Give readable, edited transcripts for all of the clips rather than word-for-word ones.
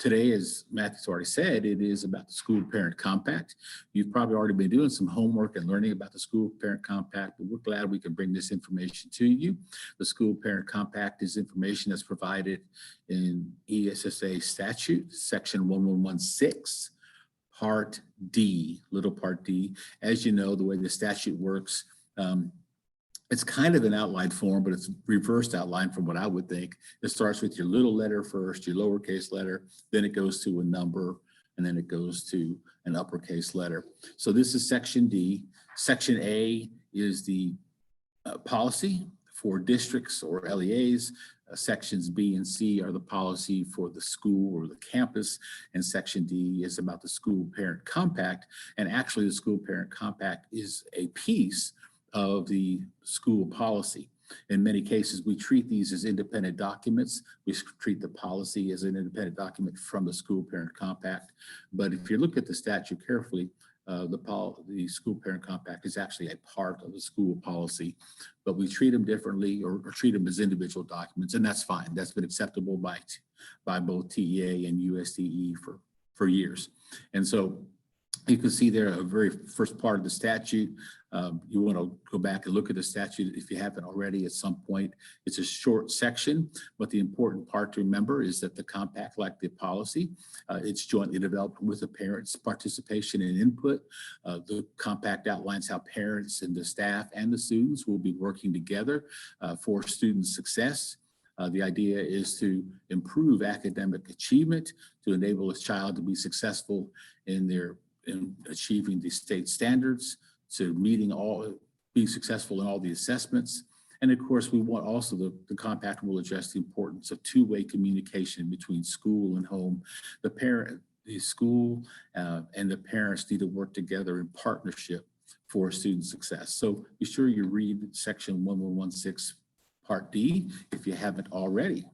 Today, as Matthew's already said, it is about the School Parent Compact. You've probably already been doing some homework and learning about the School Parent Compact, but we're glad we can bring this information to you. The School Parent Compact is information that's provided in ESSA statute, section 1116, part D, little part D. As you know, the way the statute works, it's kind of an outline form, but it's reversed outline from what I would think. It starts with your little letter first, your lowercase letter, then it goes to a number, and then it goes to an uppercase letter. So this is section D. Section A is the policy for districts or LEAs. Sections B and C are the policy for the school or the campus, and section D is about the School Parent Compact. And actually the School Parent Compact is a piece of the school policy. In many cases, we treat these as independent documents. We treat the policy as an independent document from the School Parent Compact. But if you look at the statute carefully, the School Parent Compact is actually a part of the school policy, but we treat them differently or treat them as individual documents, and that's fine. That's been acceptable by both TEA and USDE for years. And so you can see there a very first part of the statute. You want to go back and look at the statute if you haven't already at some point. It's a short section, but the important part to remember is that the compact, like the policy, it's jointly developed with the parents' participation and input. The compact outlines how parents and the staff and the students will be working together for student success. The idea is to improve academic achievement, to enable a child to be successful in achieving the state standards, to be successful in all the assessments. And of course, we want also the compact will address the importance of two-way communication between school and home. The school and the parents need to work together in partnership for student success. So be sure you read section 1116 part D if you haven't already.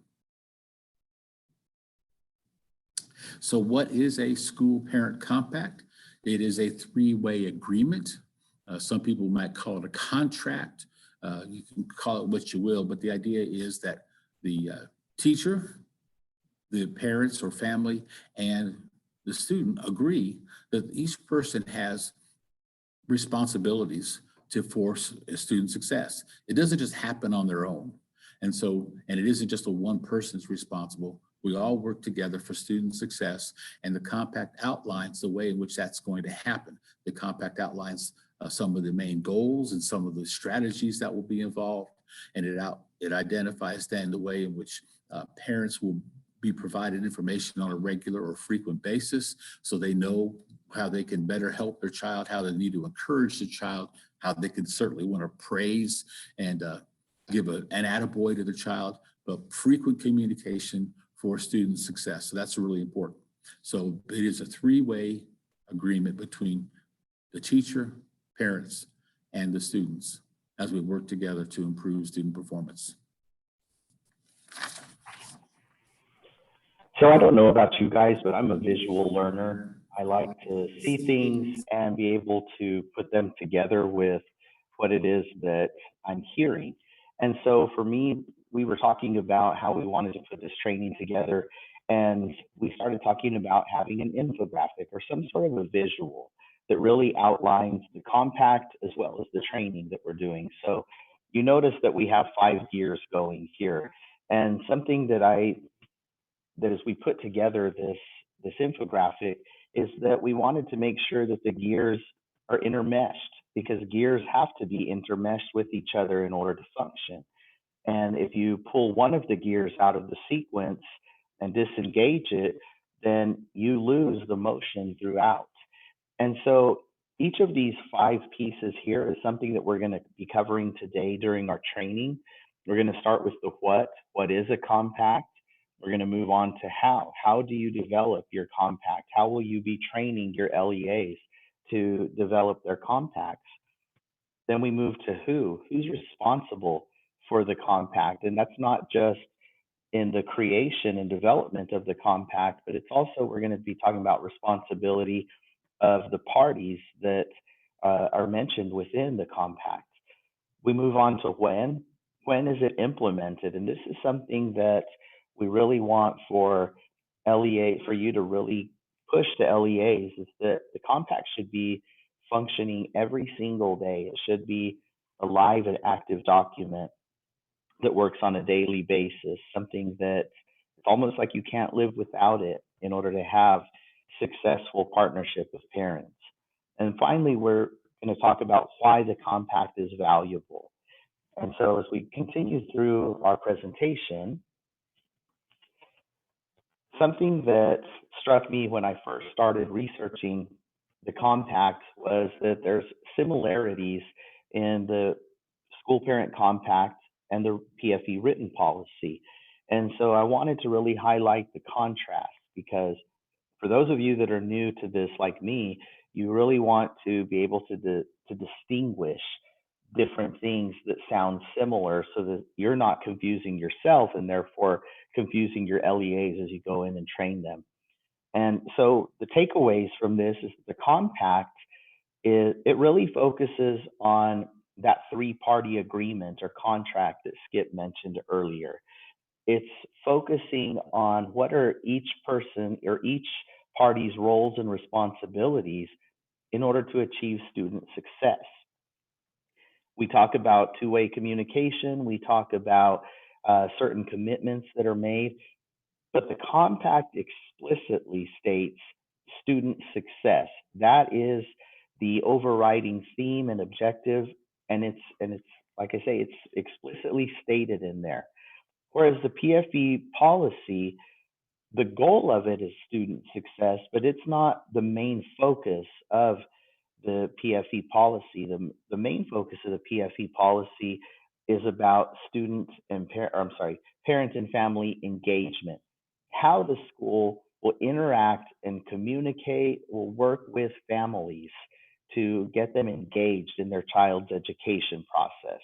So what is a School Parent Compact? It is a three-way agreement. Some people might call it a contract. You can call it what you will, but the idea is that the teacher, the parents or family, and the student agree that each person has responsibilities to force a student success. It doesn't just happen on their own. And it isn't just a one person's responsible. We all work together for student success, and the compact outlines the way in which that's going to happen. The compact outlines some of the main goals and some of the strategies that will be involved, and it identifies then the way in which parents will be provided information on a regular or frequent basis, so they know how they can better help their child, how they need to encourage the child, how they can certainly want to praise and give an attaboy to the child, but frequent communication for student success. So that's really important. So it is a three-way agreement between the teacher, parents, and the students as we work together to improve student performance. So I don't know about you guys, but I'm a visual learner. I like to see things and be able to put them together with what it is that I'm hearing. And so for me, we were talking about how we wanted to put this training together, and we started talking about having an infographic or some sort of a visual that really outlines the compact as well as the training that we're doing. So you notice that we have 5 gears going here, and something that as we put together this infographic is that we wanted to make sure that the gears are intermeshed, because gears have to be intermeshed with each other in order to function. And if you pull one of the gears out of the sequence and disengage it, then you lose the motion throughout. And so each of these 5 pieces here is something that we're going to be covering today during our training. We're going to start with the what is a compact? We're going to move on to how. How do you develop your compact? How will you be training your LEAs to develop their compacts? Then we move to who's responsible for the compact. And that's not just in the creation and development of the compact, but it's also, we're going to be talking about responsibility of the parties that are mentioned within the compact. We move on to when is it implemented? And this is something that we really want for LEA, for you to really push the LEAs, is that the compact should be functioning every single day. It should be a live and active document that works on a daily basis, something that it's almost like you can't live without it in order to have successful partnership with parents. And finally, we're going to talk about why the compact is valuable. And so as we continue through our presentation, something that struck me when I first started researching the compact was that there's similarities in the school parent compact and the PFE written policy. And so I wanted to really highlight the contrast, because for those of you that are new to this like me, you really want to be able to distinguish different things that sound similar so that you're not confusing yourself and therefore confusing your LEAs as you go in and train them. And so the takeaways from this is the compact it really focuses on that three-party agreement or contract that Skip mentioned earlier. It's focusing on what are each person or each party's roles and responsibilities in order to achieve student success. We talk about two-way communication. We talk about certain commitments that are made, but the compact explicitly states student success. That is the overriding theme and objective, and it's like I say, it's explicitly stated in there. Whereas the PFE policy, the goal of it is student success, but it's not the main focus of the PFE policy. The main focus of the PFE policy is about parent and family engagement. How the school will interact and communicate, will work with families to get them engaged in their child's education process,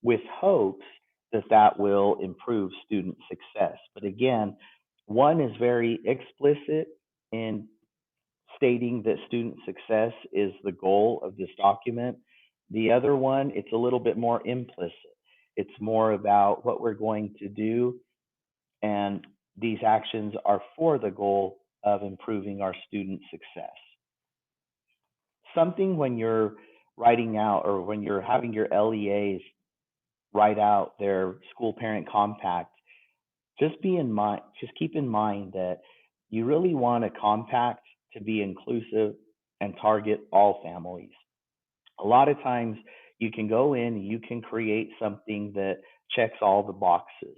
with hopes that that will improve student success. But again, one is very explicit in stating that student success is the goal of this document. The other one, it's a little bit more implicit. It's more about what we're going to do, and these actions are for the goal of improving our student success. Something when you're writing out or when you're having your LEAs write out their school parent compact, just keep in mind that you really want a compact to be inclusive and target all families. A lot of times you can go in and you can create something that checks all the boxes.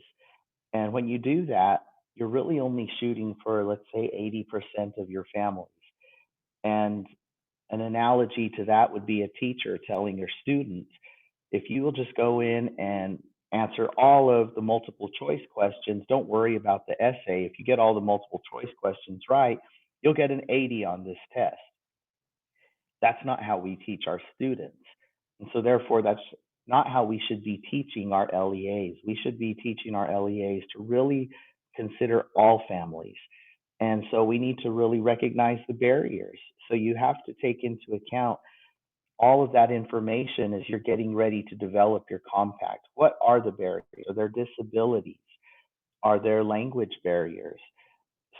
And when you do that, you're really only shooting for, let's say, 80% of your families. And an analogy to that would be a teacher telling your students, if you will just go in and answer all of the multiple choice questions, don't worry about the essay. If you get all the multiple choice questions right, you'll get an 80 on this test. That's not how we teach our students. And so therefore, that's not how we should be teaching our LEAs. We should be teaching our LEAs to really consider all families. And so we need to really recognize the barriers. So you have to take into account all of that information as you're getting ready to develop your compact. What are the barriers? Are there disabilities? Are there language barriers?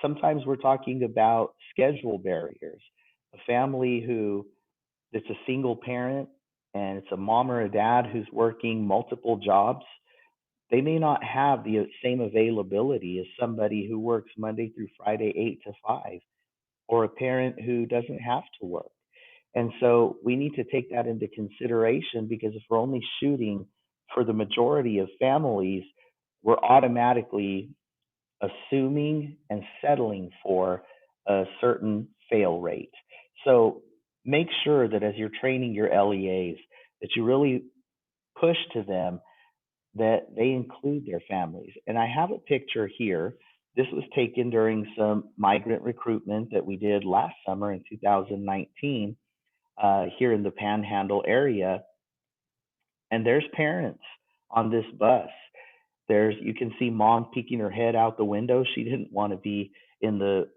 Sometimes we're talking about schedule barriers. A family who it's a single parent and it's a mom or a dad who's working multiple jobs, they may not have the same availability as somebody who works Monday through Friday, 8 to 5, or a parent who doesn't have to work. And so we need to take that into consideration, because if we're only shooting for the majority of families, we're automatically assuming and settling for a certain fail rate. So make sure that as you're training your LEAs, that you really push to them that they include their families. And I have a picture here. This was taken during some migrant recruitment that we did last summer in 2019 here in the Panhandle area. And there's parents on this bus. You can see mom peeking her head out the window. She didn't want to be in the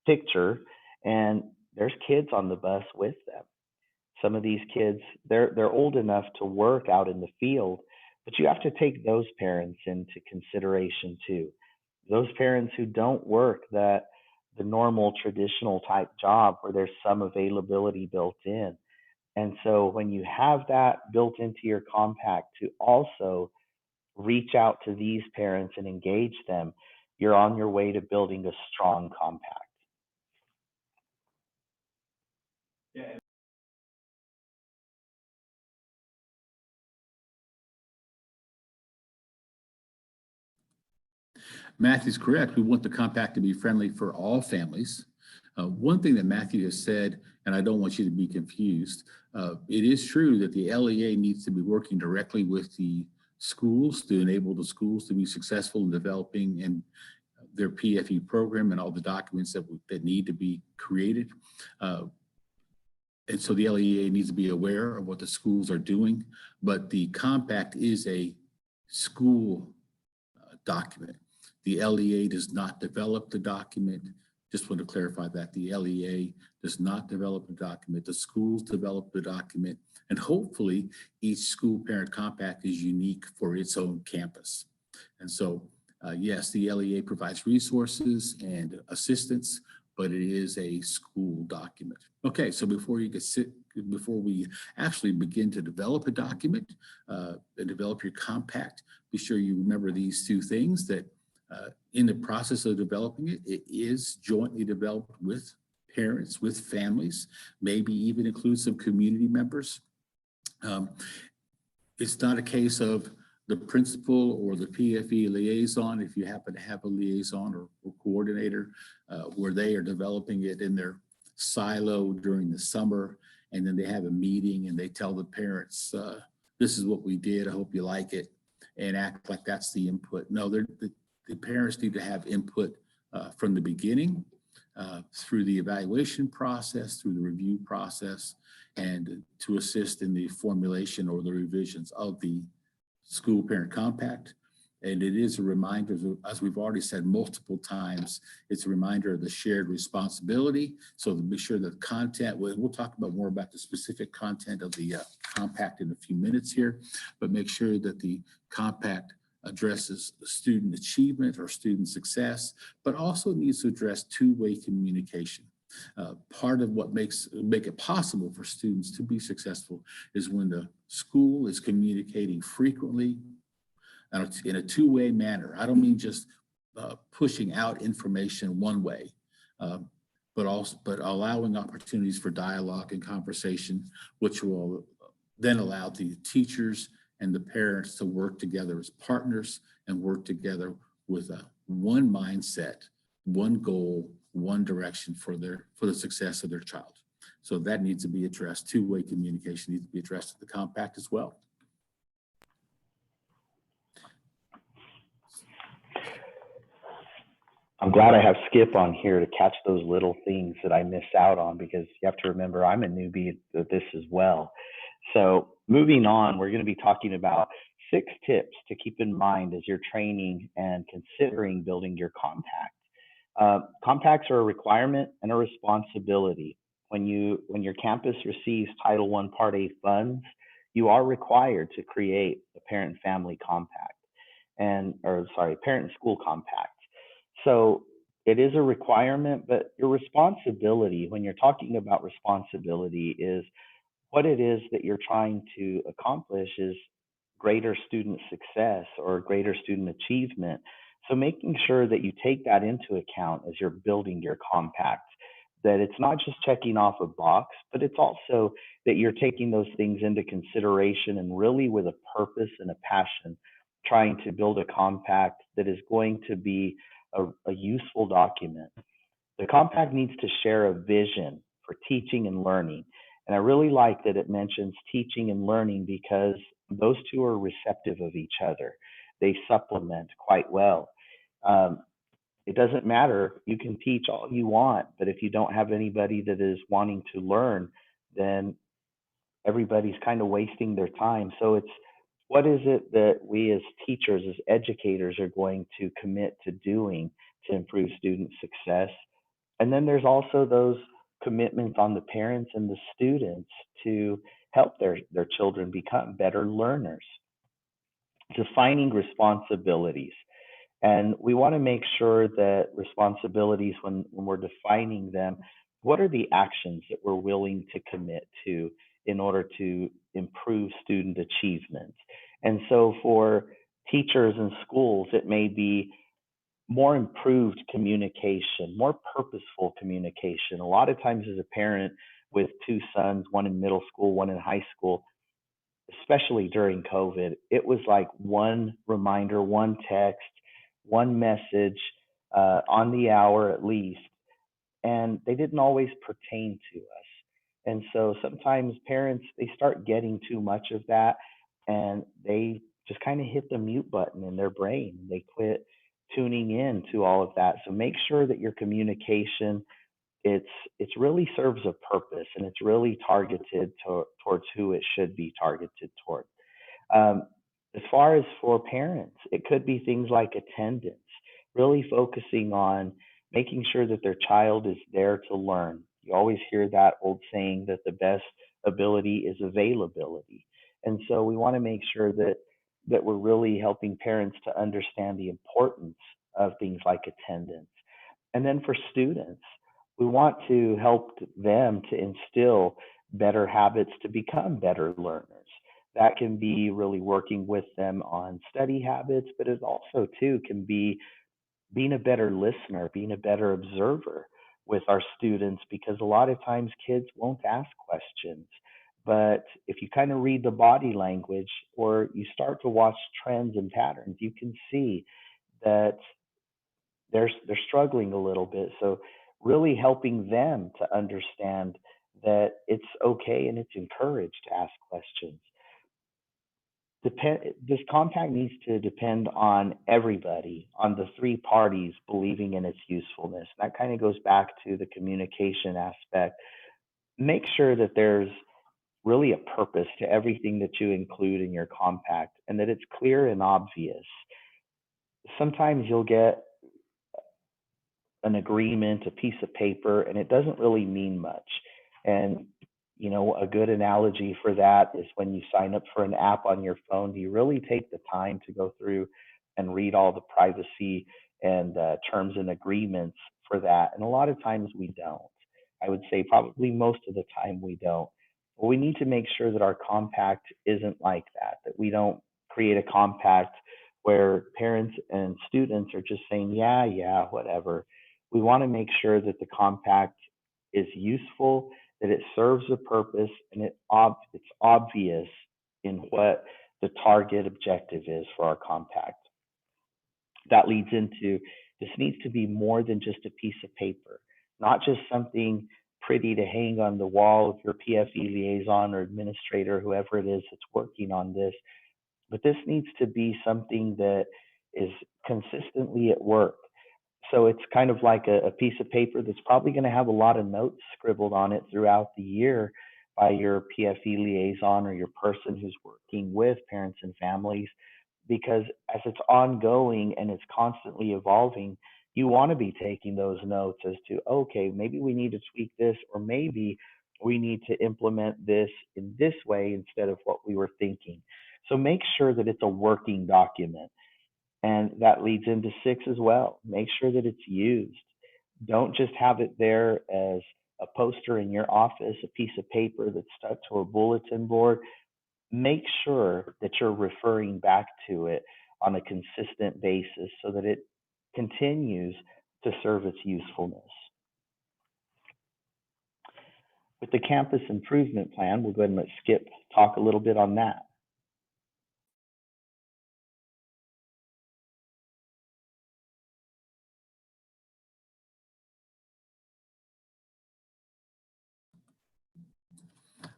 picture. And there's kids on the bus with them. Some of these kids, they're old enough to work out in the field, but you have to take those parents into consideration too. those parents who don't work the normal traditional type job where there's some availability built in. And so when you have that built into your compact to also reach out to these parents and engage them, you're on your way to building a strong compact. Matthew's correct. We want the compact to be friendly for all families. One thing that Matthew has said, and I don't want you to be confused, it is true that the LEA needs to be working directly with the schools to enable the schools to be successful in developing and their PFE program and all the documents that need to be created. And so the LEA needs to be aware of what the schools are doing, but the compact is a school document. The LEA does not develop the document. Just want to clarify that the LEA does not develop the document. The schools develop the document, and hopefully each school parent compact is unique for its own campus. And so, yes, the LEA provides resources and assistance, but it is a school document. Okay, so before we actually begin to develop a document and develop your compact, be sure you remember these two things, that in the process of developing it, it is jointly developed with parents, with families, maybe even include some community members. It's not a case of the principal or the PFE liaison, if you happen to have a liaison or coordinator, where they are developing it in their silo during the summer, and then they have a meeting and they tell the parents, this is what we did, I hope you like it, and act like that's the input. No, the parents need to have input from the beginning, through the evaluation process, through the review process, and to assist in the formulation or the revisions of the school parent compact. And it is a reminder, as we've already said multiple times, it's a reminder of the shared responsibility. So to be sure that content, we'll talk about more about the specific content of the compact in a few minutes here, but make sure that the compact addresses student achievement or student success, but also needs to address two-way communication. Part of what make it possible for students to be successful is when the school is communicating frequently in a two-way manner. I don't mean just pushing out information one way, but allowing opportunities for dialogue and conversation, which will then allow the teachers and the parents to work together as partners and work together with one mindset, one goal, one direction for the success of their child. So that needs to be addressed. Two-way communication needs to be addressed in the compact as well. I'm glad I have Skip on here to catch those little things that I miss out on, because you have to remember I'm a newbie at this as well. So moving on, we're going to be talking about 6 tips to keep in mind as you're training and considering building your compact. Compacts are a requirement and a responsibility. When your campus receives Title I Part A funds, you are required to create a parent and family compact, parent and school compact. So it is a requirement, but your responsibility, when you're talking about responsibility, is what it is that you're trying to accomplish is greater student success or greater student achievement. So making sure that you take that into account as you're building your compact, that it's not just checking off a box, but it's also that you're taking those things into consideration and really with a purpose and a passion, trying to build a compact that is going to be a useful document. The compact needs to share a vision for teaching and learning. And I really like that it mentions teaching and learning, because those two are receptive of each other. They supplement quite well. It doesn't matter. You can teach all you want, but if you don't have anybody that is wanting to learn, then everybody's kind of wasting their time. So it's, what is it that we as teachers, as educators, are going to commit to doing to improve student success? And then there's also those commitments on the parents and the students to help their children become better learners. Defining responsibilities. And we want to make sure that responsibilities, when we're defining them, what are the actions that we're willing to commit to in order to improve student achievement? And so for teachers and schools, it may be more improved communication, more purposeful communication. A lot of times as a parent with two sons, one in middle school, one in high school, especially during COVID, it was like one reminder, one text, one message on the hour at least, and they didn't always pertain to us. And so sometimes parents, they start getting too much of that, and they just kind of hit the mute button in their brain. They quit tuning in to all of that. So make sure that your communication, it's it's really serves a purpose, and it's really targeted towards who it should be targeted toward. Um, as far as for parents, it could be things like attendance, really focusing on making sure that their child is there to learn. You always hear that old saying that the best ability is availability. And so we want to make sure that we're really helping parents to understand the importance of things like attendance. And then for students, we want to help them to instill better habits to become better learners. That can be really working with them on study habits, but it also too can be being a better listener, being a better observer with our students, because a lot of times kids won't ask questions. But if you kind of read the body language or you start to watch trends and patterns, you can see that they're struggling a little bit. So really helping them to understand that it's okay and it's encouraged to ask questions. This compact needs to depend on everybody, on the three parties believing in its usefulness. That kind of goes back to the communication aspect. Make sure that there's really a purpose to everything that you include in your compact and that it's clear and obvious. Sometimes you'll get an agreement, a piece of paper, and it doesn't really mean much. And a good analogy for that is when you sign up for an app on your phone, do you really take the time to go through and read all the privacy and terms and agreements for that? And a lot of times we don't. I would say probably most of the time we don't. But we need to make sure that our compact isn't like that, that we don't create a compact where parents and students are just saying, yeah, yeah, whatever. We want to make sure that the compact is useful, that it serves a purpose, and it's obvious in what the target objective is for our compact. That leads into this needs to be more than just a piece of paper, not just something pretty to hang on the wall of your PFE liaison or administrator, whoever it is that's working on this, but this needs to be something that is consistently at work. So it's kind of like a piece of paper that's probably going to have a lot of notes scribbled on it throughout the year by your PFE liaison or your person who's working with parents and families. Because as it's ongoing and it's constantly evolving, you want to be taking those notes as to, okay, maybe we need to tweak this, or maybe we need to implement this in this way instead of what we were thinking. So make sure that it's a working document. And that leads into 6 as well. Make sure that it's used. Don't just have it there as a poster in your office, a piece of paper that's stuck to a bulletin board. Make sure that you're referring back to it on a consistent basis so that it continues to serve its usefulness. With the campus improvement plan, we'll go ahead and let Skip talk a little bit on that.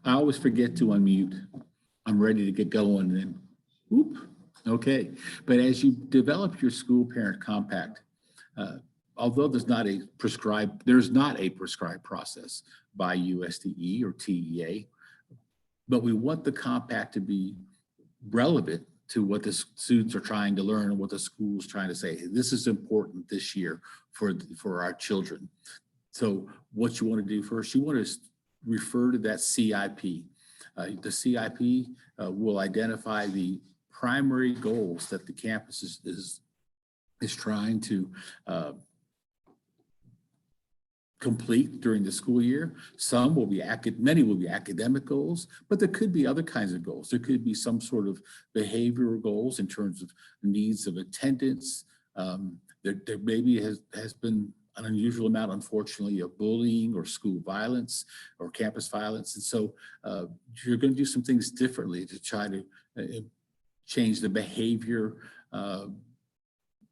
I always forget to unmute. I'm ready to get going and then, whoop, okay. But as you develop your school parent compact, although there's not a prescribed process by USDE or TEA, but we want the compact to be relevant to what the students are trying to learn and what the school's trying to say. This is important this year for our children. So what you want to do first, you want to refer to that CIP. The CIP will identify the primary goals that the campus is is trying to complete during the school year. Some will be many will be academic goals, but there could be other kinds of goals. There could be some sort of behavioral goals in terms of needs of attendance. There maybe has been an unusual amount, unfortunately, of bullying or school violence or campus violence. And so you're going to do some things differently to try to change the behavior,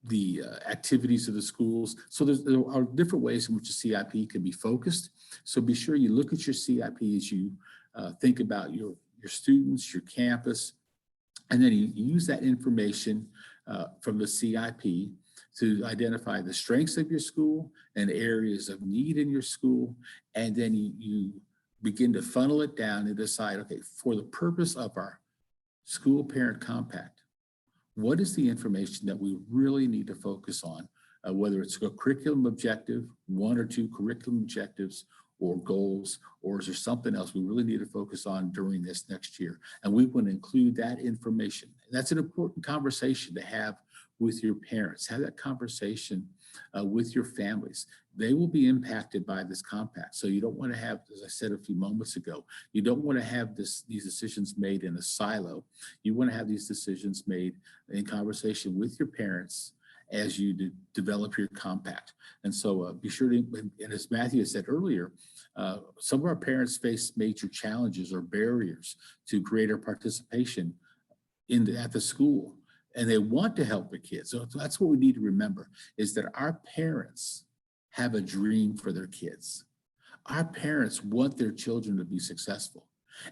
the activities of the schools. So there are different ways in which a CIP can be focused. So be sure you look at your CIP as you think about your students, your campus, and then you use that information from the CIP to identify the strengths of your school and areas of need in your school. And then you begin to funnel it down and decide, okay, for the purpose of our school parent compact, what is the information that we really need to focus on, whether it's a curriculum objective, one or two curriculum objectives or goals, or is there something else we really need to focus on during this next year? And we want to include that information. And that's an important conversation to have with your parents. Have that conversation with your families. They will be impacted by this compact. So you don't want to have, as I said a few moments ago, you don't want to have these decisions made in a silo. You want to have these decisions made in conversation with your parents as you develop your compact. And so be sure to, and as Matthew said earlier, some of our parents face major challenges or barriers to greater participation at the school, and they want to help the kids. So that's what we need to remember, is that our parents have a dream for their kids. Our parents want their children to be successful,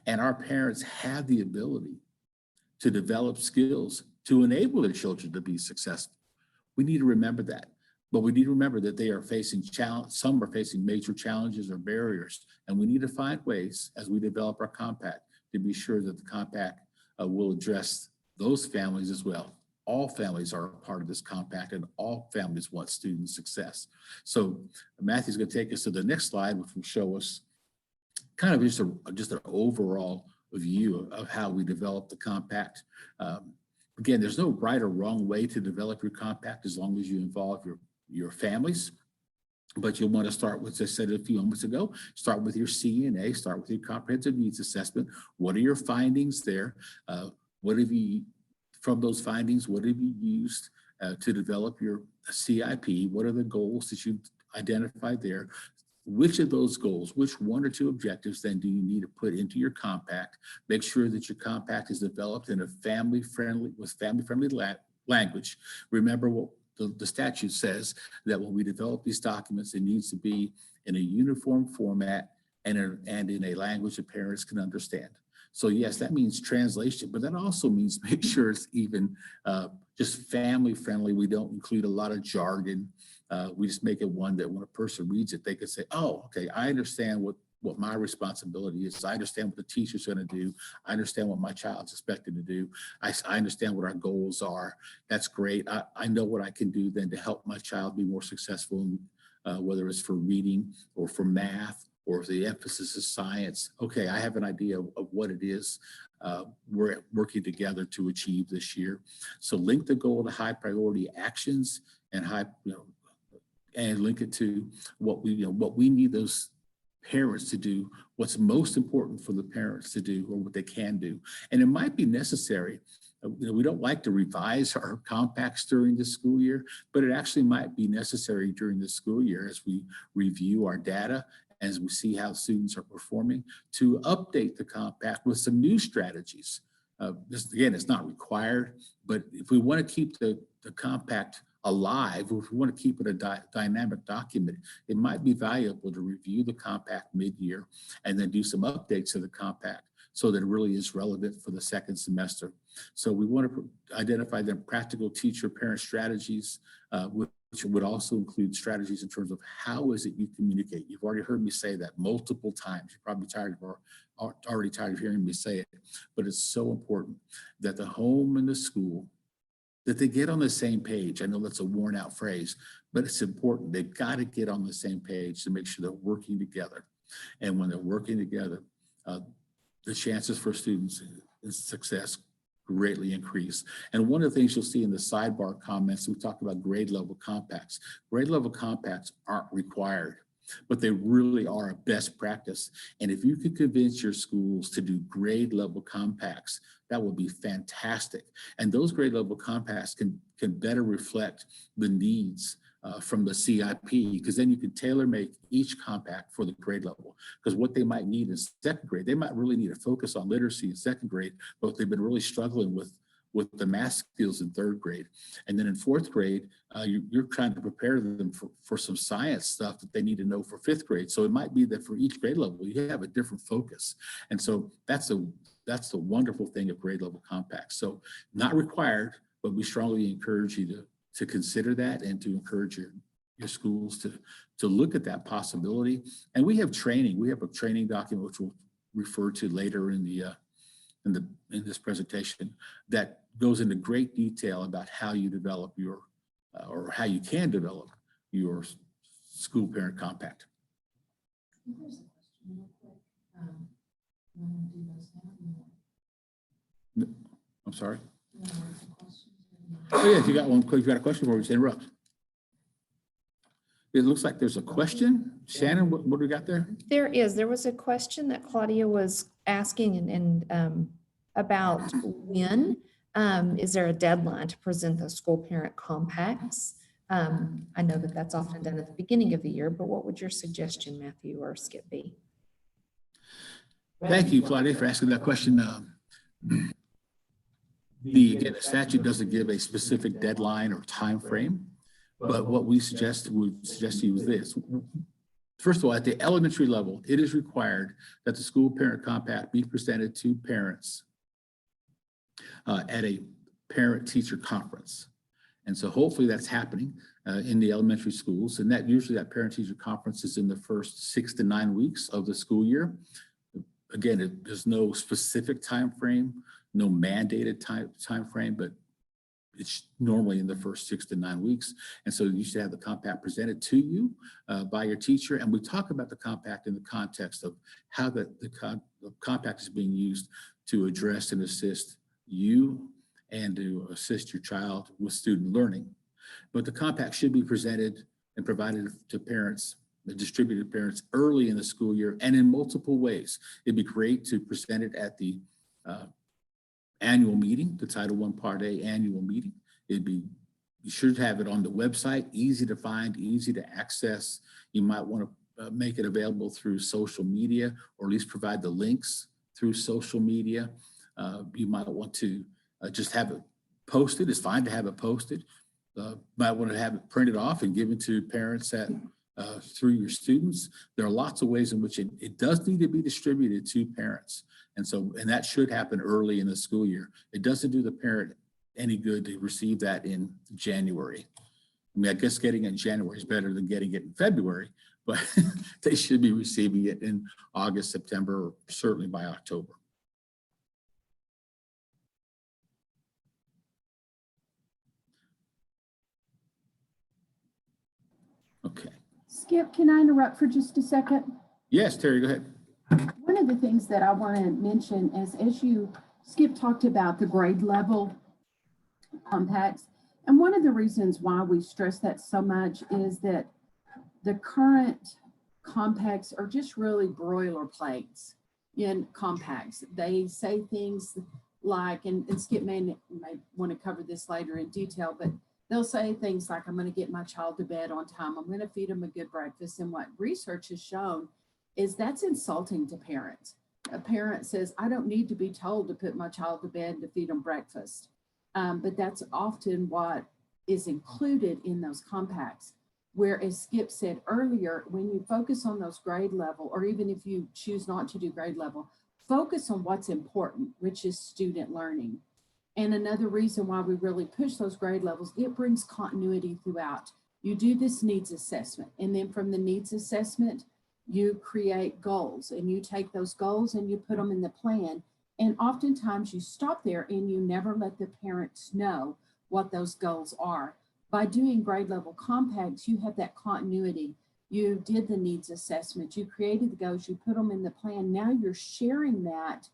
and our parents have the ability to develop skills to enable their children to be successful. We need to remember that, but we need to remember that they are facing some are facing major challenges or barriers, and we need to find ways as we develop our compact to be sure that the compact will address those families as well. All families are a part of this compact, and all families want student success. So Matthew's going to take us to the next slide, which will show us kind of just an overall view of how we develop the compact. Again, there's no right or wrong way to develop your compact as long as you involve your families. But you'll want to start with, as I said a few moments ago, start with your CNA, start with your comprehensive needs assessment. What are your findings there? From those findings, what have you used to develop your CIP? What are the goals that you've identified there? Which of those goals, which one or two objectives then do you need to put into your compact? Make sure that your compact is developed in a family-friendly language. Remember what the statute says, that when we develop these documents, it needs to be in a uniform format and in a language that parents can understand. So yes, that means translation, but that also means make sure it's even just family friendly. We don't include a lot of jargon. We just make it one that when a person reads it, they could say, oh, okay, I understand what my responsibility is. I understand what the teacher's going to do. I understand what my child's expected to do. I understand what our goals are. That's great. I know what I can do then to help my child be more successful, whether it's for reading or for math, or if the emphasis is science. Okay, I have an idea of what it is we're working together to achieve this year. So link the goal to high priority actions and and link it to what we need those parents to do, what's most important for the parents to do, or what they can do. And it might be necessary. We don't like to revise our compacts during the school year, but it actually might be necessary during the school year as we review our data, as we see how students are performing, to update the compact with some new strategies. This, again, it's not required, but if we want to keep the compact alive, if we want to keep it a dynamic document, it might be valuable to review the compact mid-year and then do some updates to the compact so that it really is relevant for the second semester. So we want to identify the practical teacher-parent strategies, which would also include strategies in terms of how is it you communicate. You've already heard me say that multiple times. You're probably already tired of hearing me say it, but it's so important that the home and the school, that they get on the same page. I know that's a worn out phrase, but it's important. They've got to get on the same page to make sure they're working together. And when they're working together, the chances for students' success greatly increase. And one of the things you'll see in the sidebar comments, we talked about grade level compacts. Grade level compacts aren't required, but they really are a best practice. And if you could convince your schools to do grade level compacts, that would be fantastic. And those grade level compacts can better reflect the needs from the CIP, because then you can tailor make each compact for the grade level. Because what they might need in second grade, they might really need a focus on literacy in second grade, but they've been really struggling with the math skills in third grade. And then in fourth grade, you're trying to prepare them for some science stuff that they need to know for fifth grade. So it might be that for each grade level, you have a different focus. And so that's the wonderful thing of grade level compacts. So not required, but we strongly encourage you to consider that and to encourage your schools to look at that possibility. And we have training. We have a training document which we'll refer to later in this presentation that goes into great detail about how you develop your or how you can develop your school parent compact. There's a question real quick. You want to do those now? I'm sorry. You want to answer questions? Oh yeah, if you got one, if you got a question, or just interrupt. It looks like there's a question. Shannon, what do we got there? There was a question that Claudia was asking and about when. Is there a deadline to present those school parent compacts? I know that that's often done at the beginning of the year, but what would your suggestion, Matthew or Skip, be? Thank you, Claudia, for asking that question. Again, the statute doesn't give a specific deadline or time frame, but what we would suggest to you is this. First of all, at the elementary level, it is required that the school parent compact be presented to parents at a parent-teacher conference. And so hopefully that's happening in the elementary schools. And that usually that parent-teacher conference is in the first 6 to 9 weeks of the school year. Again, there's no specific time frame, no mandated time frame, but it's normally in the first 6 to 9 weeks. And so you should have the compact presented to you by your teacher. And we talk about the compact in the context of how the compact is being used to address and assist you and to assist your child with student learning. But the compact should be presented and provided to parents, distributed to parents early in the school year and in multiple ways. It'd be great to present it at the annual meeting, the Title I Part A annual meeting. You should have it on the website, easy to find, easy to access. You might want to make it available through social media, or at least provide the links through social media. You might want to just have it posted. It's fine to have it posted. Might want to have it printed off and given to parents through your students. There are lots of ways in which it does need to be distributed to parents. And that should happen early in the school year. It doesn't do the parent any good to receive that in January. I mean, I guess getting it in January is better than getting it in February, but they should be receiving it in August, September, or certainly by October. Okay. Skip, can I interrupt for just a second? Yes, Terry, go ahead. One of the things that I want to mention is, Skip talked about the grade level compacts. And one of the reasons why we stress that so much is that the current compacts are just really boilerplates in compacts. They say things like, and Skip may want to cover this later in detail, but they'll say things like, I'm going to get my child to bed on time. I'm going to feed them a good breakfast. And what research has shown is that's insulting to parents. A parent says, I don't need to be told to put my child to bed and to feed them breakfast. But that's often what is included in those compacts. Where, as Skip said earlier, when you focus on those grade level, or even if you choose not to do grade level, focus on what's important, which is student learning. And another reason why we really push those grade levels, it brings continuity throughout. You do this needs assessment, and then from the needs assessment, you create goals, and you take those goals and you put them in the plan. And oftentimes you stop there and you never let the parents know what those goals are. By doing grade level compacts, you have that continuity. You did the needs assessment, you created the goals, you put them in the plan. Now you're sharing that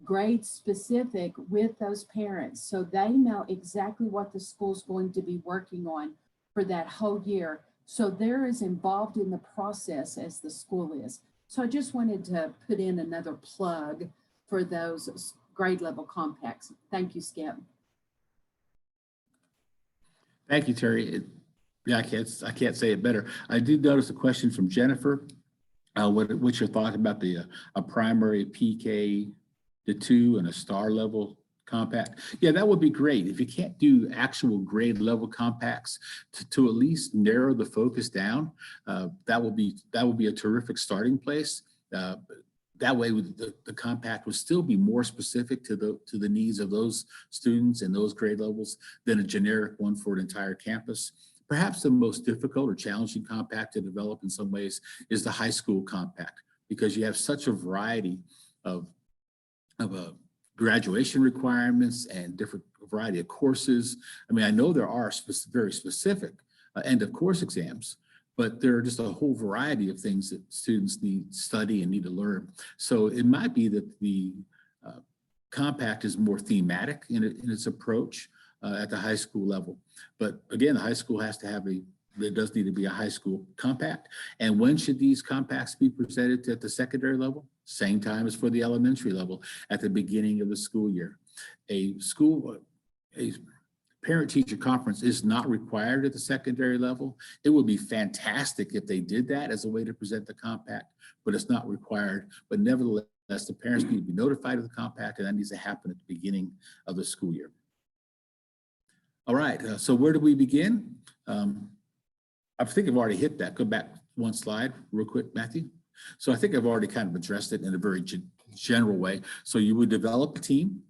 grade specific with those parents so they know exactly what the school's going to be working on for that whole year. So they're as involved in the process as the school is. So I just wanted to put in another plug for those grade level compacts. Thank you, Skip. Thank you, Terry. Yeah, I can't say it better. I did notice a question from Jennifer. What's your thought about a primary PK to 2 and a star level compact? Yeah, that would be great. If you can't do actual grade level compacts, to at least narrow the focus down, that would be a terrific starting place. That way, the compact would still be more specific to the needs of those students and those grade levels than a generic one for an entire campus. Perhaps the most difficult or challenging compact to develop in some ways is the high school compact, because you have such a variety of graduation requirements and different variety of courses. I mean, I know there are very specific end of course exams, but there are just a whole variety of things that students need to study and need to learn. So it might be that the compact is more thematic in its approach at the high school level. But again, the high school has to have there does need to be a high school compact. And when should these compacts be presented at the secondary level? Same time as for the elementary level, at the beginning of the school year. A parent-teacher conference is not required at the secondary level. It would be fantastic if they did that as a way to present the compact, but it's not required. But nevertheless, the parents need to be notified of the compact, and that needs to happen at the beginning of the school year. All right, so where do we begin? I think I've already hit that. Go back one slide real quick, Matthew. So I think I've already kind of addressed it in a very general way. So you would develop a team.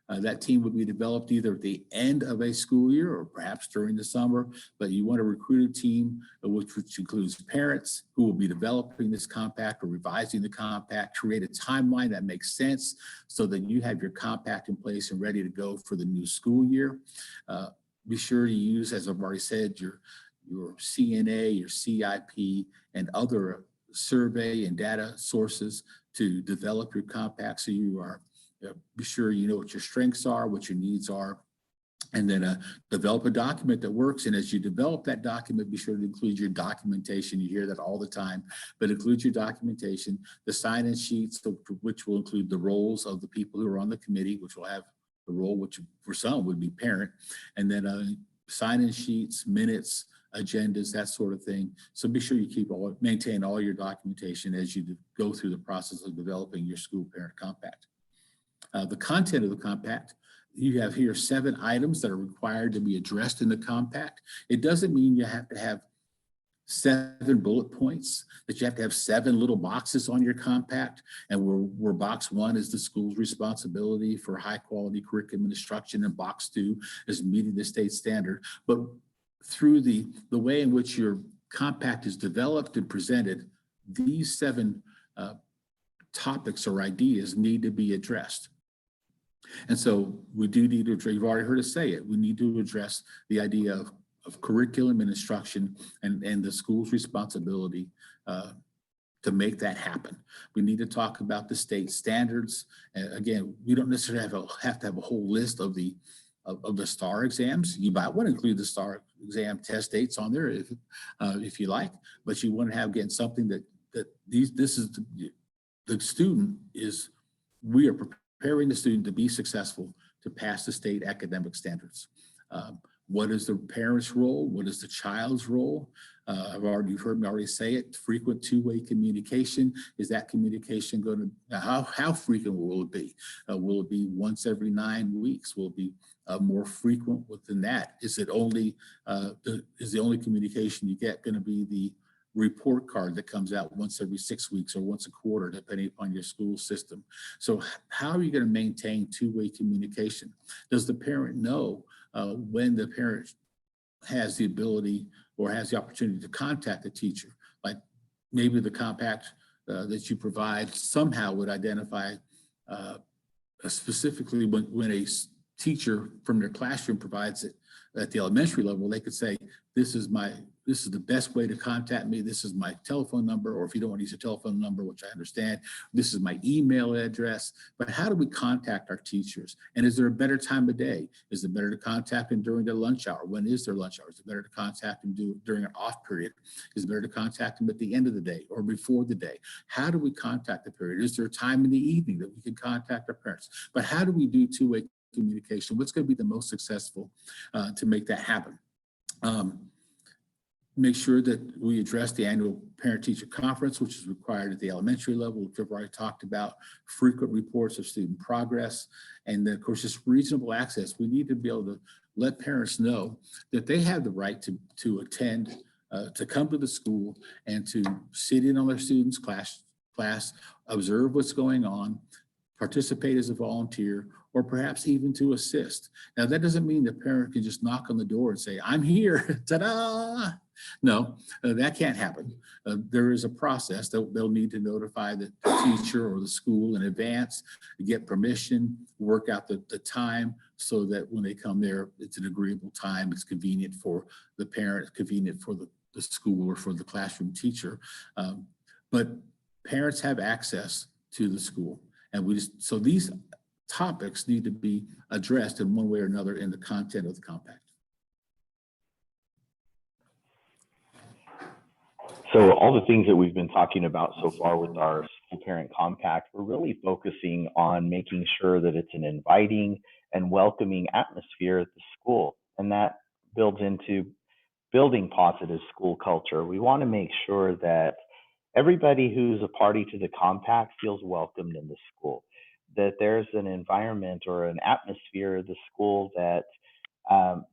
That team would be developed either at the end of a school year or perhaps during the summer, but you want to recruit a team which includes parents who will be developing this compact or revising the compact, create a timeline that makes sense so that you have your compact in place and ready to go for the new school year. Be sure to use, as I've already said, your CNA, your CIP, and other survey and data sources to develop your compact, so you are be sure you know what your strengths are, what your needs are, and then develop a document that works. And as you develop that document, be sure to include your documentation. You hear that all the time, but include your documentation, the sign-in sheets, which will include the roles of the people who are on the committee, which will have the role, which for some would be parent, and then sign-in sheets, minutes, agendas, that sort of thing. So be sure you maintain all your documentation as you go through the process of developing your school parent compact. The content of the compact, you have here 7 items that are required to be addressed in the compact. It doesn't mean you have to have 7 bullet points, that you have to have 7 little boxes on your compact, and where box 1 is the school's responsibility for high quality curriculum instruction, and box 2 is meeting the state standard. But through the way in which your compact is developed and presented, these 7 topics or ideas need to be addressed. And so we do need to address, you've already heard us say it, we need to address the idea of curriculum and instruction and the school's responsibility to make that happen. We need to talk about the state standards. Again, we don't necessarily have to have a whole list of the STAR exams. You might want to include the STAR exam test dates on there if you like, but you want to have, again, something that this is the student is, we are preparing the student to be successful to pass the state academic standards. What is the parent's role? What is the child's role? You've heard me already say it, frequent two-way communication. Is that communication going to, how frequent will it be? Will it be once every 9 weeks? Will it be more frequent within that? Is it only, is the only communication you get going to be the report card that comes out once every 6 weeks or once a quarter, depending upon your school system? So how are you going to maintain two-way communication? Does the parent know when the parent has the ability or has the opportunity to contact the teacher? Like maybe the compact that you provide somehow would identify specifically when a teacher from their classroom provides it at the elementary level, they could say, this is my this is the best way to contact me. This is my telephone number, or if you don't want to use a telephone number, which I understand, this is my email address. But how do we contact our teachers? And is there a better time of day? Is it better to contact them during their lunch hour? When is their lunch hour? Is it better to contact them during an off period? Is it better to contact them at the end of the day or before the day? How do we contact the period? Is there a time in the evening that we can contact our parents? But how do we do two-way communication? What's going to be the most successful to make that happen? Make sure that we address the annual parent-teacher conference, which is required at the elementary level, which we've already talked about, frequent reports of student progress, and then, of course, just reasonable access. We need to be able to let parents know that they have the right to attend, to come to the school and to sit in on their students' class, observe what's going on, participate as a volunteer, or perhaps even to assist. Now, that doesn't mean the parent can just knock on the door and say, I'm here, ta-da! No, that can't happen. There is a process that they'll need to notify the teacher or the school in advance, get permission, work out the time so that when they come there, it's an agreeable time, it's convenient for the parent, convenient for the school or for the classroom teacher. But parents have access to the school. And so these topics need to be addressed in one way or another in the content of the compact. So all the things that we've been talking about so far with our school parent compact, we're really focusing on making sure that it's an inviting and welcoming atmosphere at the school. And that builds into building positive school culture. We want to make sure that everybody who's a party to the compact feels welcomed in the school, that there's an environment or an atmosphere of the school that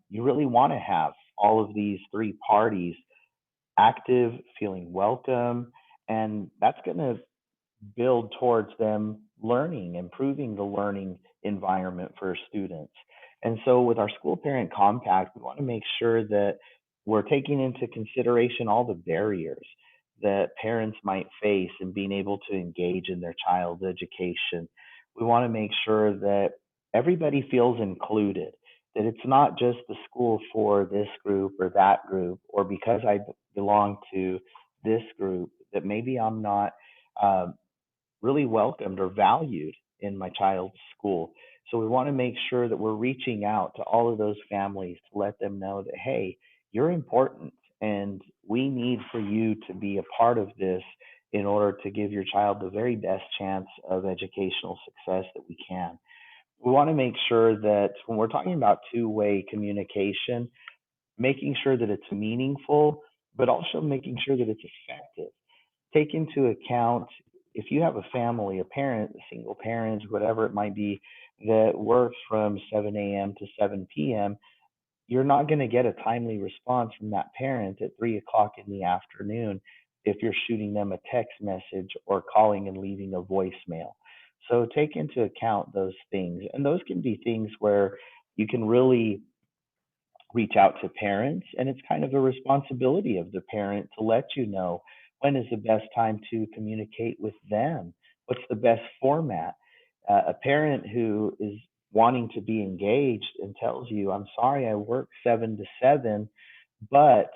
you really want to have all of these three parties active, feeling welcome, and that's going to build towards them learning, improving the learning environment for students. And so with our school parent compact, we want to make sure that we're taking into consideration all the barriers that parents might face in being able to engage in their child's education. We want to make sure that everybody feels included, that it's not just the school for this group or that group, or because I belong to this group, that maybe I'm not really welcomed or valued in my child's school. So we want to make sure that we're reaching out to all of those families to let them know that, hey, you're important and we need for you to be a part of this in order to give your child the very best chance of educational success that we can. We want to make sure that when we're talking about two-way communication, making sure that it's meaningful, but also making sure that it's effective. Take into account if you have a family, a parent, a single parent, whatever it might be, that works from 7 a.m. to 7 p.m., you're not going to get a timely response from that parent at 3 o'clock in the afternoon if you're shooting them a text message or calling and leaving a voicemail. So take into account those things. And those can be things where you can really reach out to parents, and it's kind of a responsibility of the parent to let you know when is the best time to communicate with them. What's the best format? A parent who is wanting to be engaged and tells you, I'm sorry, I work 7 to 7, but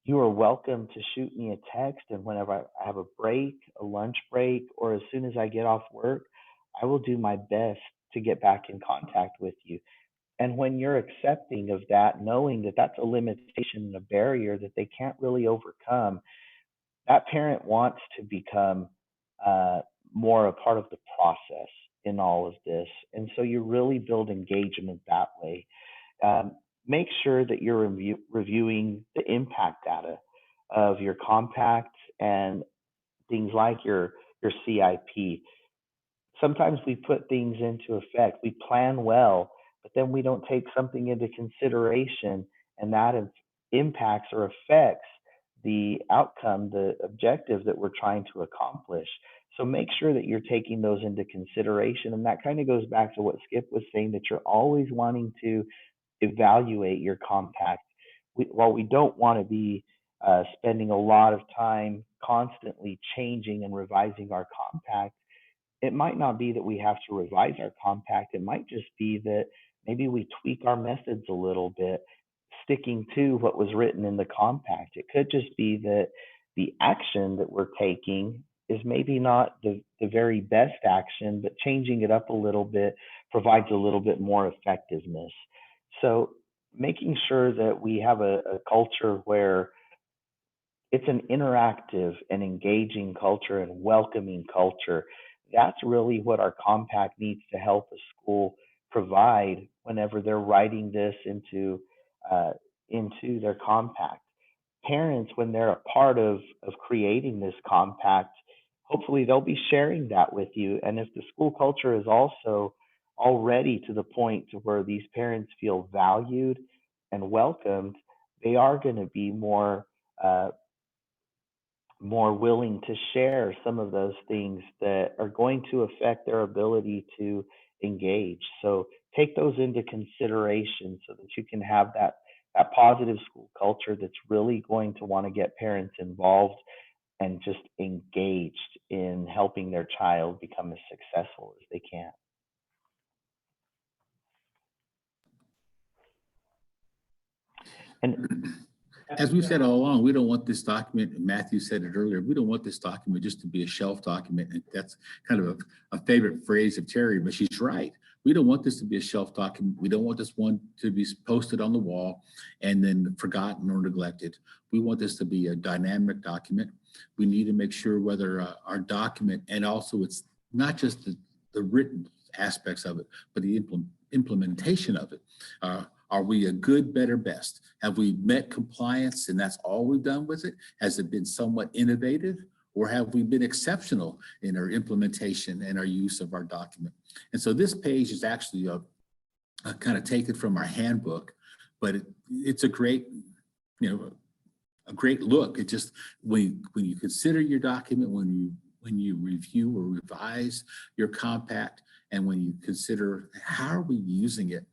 you are welcome to shoot me a text. And whenever I have a break, a lunch break, or as soon as I get off work, I will do my best to get back in contact with you. And when you're accepting of that, knowing that that's a limitation and a barrier that they can't really overcome, that parent wants to become more a part of the process in all of this. And so you really build engagement that way. Make sure that you're reviewing the impact data of your compact and things like your CIP. Sometimes we put things into effect, we plan well, but then we don't take something into consideration, and that impacts or affects the outcome, the objective that we're trying to accomplish. So make sure that you're taking those into consideration. And that kind of goes back to what Skip was saying, that you're always wanting to evaluate your compact. While we don't want to be spending a lot of time constantly changing and revising our compact, it might not be that we have to revise our compact. It might just be that maybe we tweak our methods a little bit, sticking to what was written in the compact. It could just be that the action that we're taking is maybe not the very best action, but changing it up a little bit provides a little bit more effectiveness. So making sure that we have a culture where it's an interactive and engaging culture and welcoming culture. That's really what our compact needs to help a school provide whenever they're writing this uh, into their compact. Parents, when they're a part of creating this compact, hopefully they'll be sharing that with you. And if the school culture is also already to the point to where these parents feel valued and welcomed, they are going to be uh, more willing to share some of those things that are going to affect their ability to engage. So take those into consideration so that you can have that positive school culture that's really going to want to get parents involved and just engaged in helping their child become as successful as they can. And As we've said all along, we don't want this document, and Matthew said it earlier, we don't want this document just to be a shelf document. And that's kind of a favorite phrase of Terry, but she's right. We don't want this to be a shelf document. We don't want this one to be posted on the wall and then forgotten or neglected. We want this to be a dynamic document. We need to make sure whether our document, and also it's not just the written aspects of it, but the implementation of it. Are we a good, better, best? Have we met compliance and that's all we've done with it? Has it been somewhat innovative, or have we been exceptional in our implementation and our use of our document? And so this page is actually a kind of taken from our handbook, but it's a great, a great look. It just, when you consider your document, when you review or revise your compact, and when you consider how are we using it,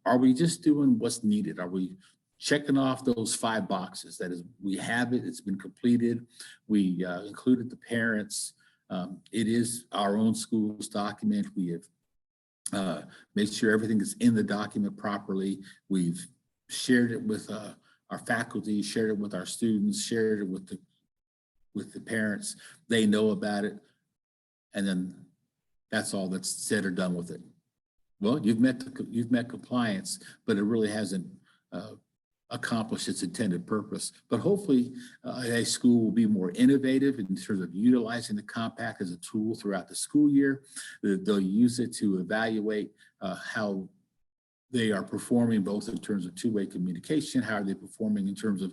are we just doing what's needed? Are we checking off those 5 boxes? That is, we have it, it's been completed. We included the parents. It is our own school's document. We have made sure everything is in the document properly. We've shared it with our faculty, shared it with our students, shared it with the parents. They know about it. And then that's all that's said or done with it. Well, you've met compliance, but it really hasn't accomplished its intended purpose. But hopefully a school will be more innovative in terms of utilizing the compact as a tool throughout the school year. They'll use it to evaluate how they are performing, both in terms of two-way communication. How are they performing in terms of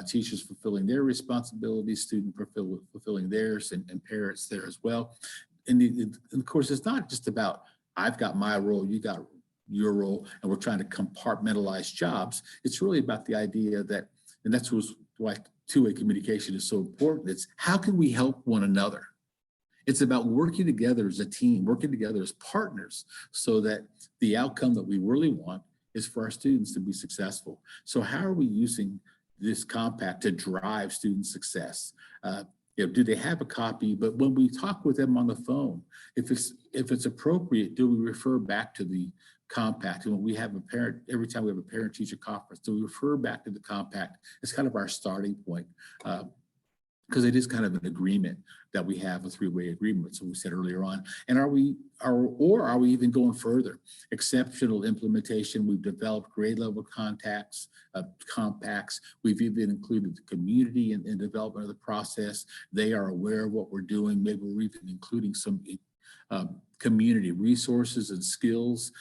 teachers fulfilling their responsibilities, students fulfilling theirs, and parents there as well. And of course, it's not just about, I've got my role, you got your role, and we're trying to compartmentalize jobs. It's really about the idea that, and that's why two-way communication is so important. It's how can we help one another? It's about working together as a team, working together as partners, so that the outcome that we really want is for our students to be successful. So how are we using this compact to drive student success? Do they have a copy? But when we talk with them on the phone, if it's appropriate, do we refer back to the compact? And when we have a parent, every time we have a parent-teacher conference, do we refer back to the compact? It's kind of our starting point. Because it is kind of an agreement that we have, a three-way agreement, so we said earlier on. And are we even going further? Exceptional implementation. We've developed grade level compacts. We've even included the community in development of the process. They are aware of what we're doing. Maybe we're even including some community resources and skills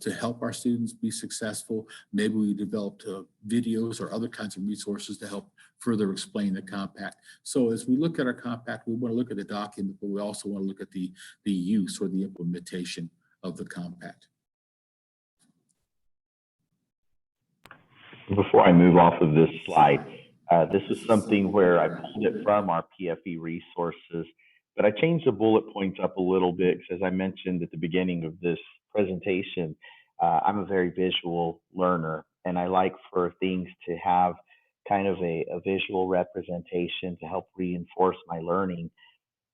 to help our students be successful. Maybe we developed videos or other kinds of resources to help further explain the compact. So as we look at our compact, we want to look at the document, but we also want to look at the use or the implementation of the compact. Before I move off of this slide, this is something where I pulled it from our PFE resources, but I changed the bullet points up a little bit because, as I mentioned at the beginning of this presentation, I'm a very visual learner, and I like for things to have kind of a visual representation to help reinforce my learning.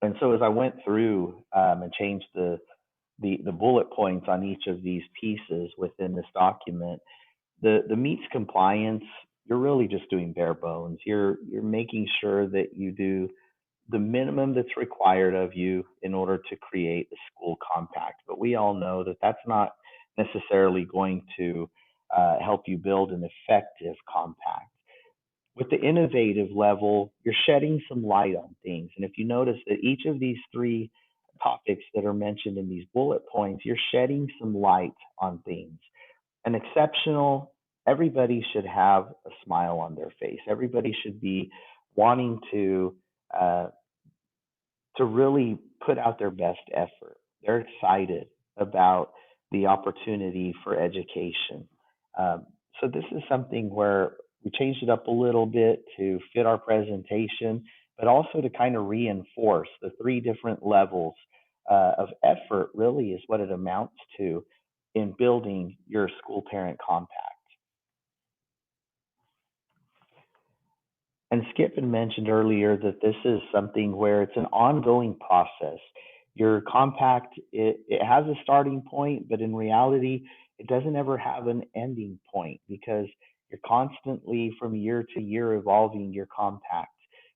And so as I went through and changed the bullet points on each of these pieces within this document, The meets compliance, you're really just doing bare bones. You're making sure that you do the minimum that's required of you in order to create a school compact. But we all know that that's not necessarily going to help you build an effective compact. With the innovative level, you're shedding some light on things. And if you notice that each of these three topics that are mentioned in these bullet points, you're shedding some light on things. An exceptional, everybody should have a smile on their face. Everybody should be wanting to really put out their best effort. They're excited about the opportunity for education. So this is something where we changed it up a little bit to fit our presentation, but also to kind of reinforce the three different levels of effort really is what it amounts to in building your school parent compact. And Skip had mentioned earlier that this is something where it's an ongoing process. Your compact, it has a starting point, but in reality, it doesn't ever have an ending point because you're constantly from year to year evolving your compact.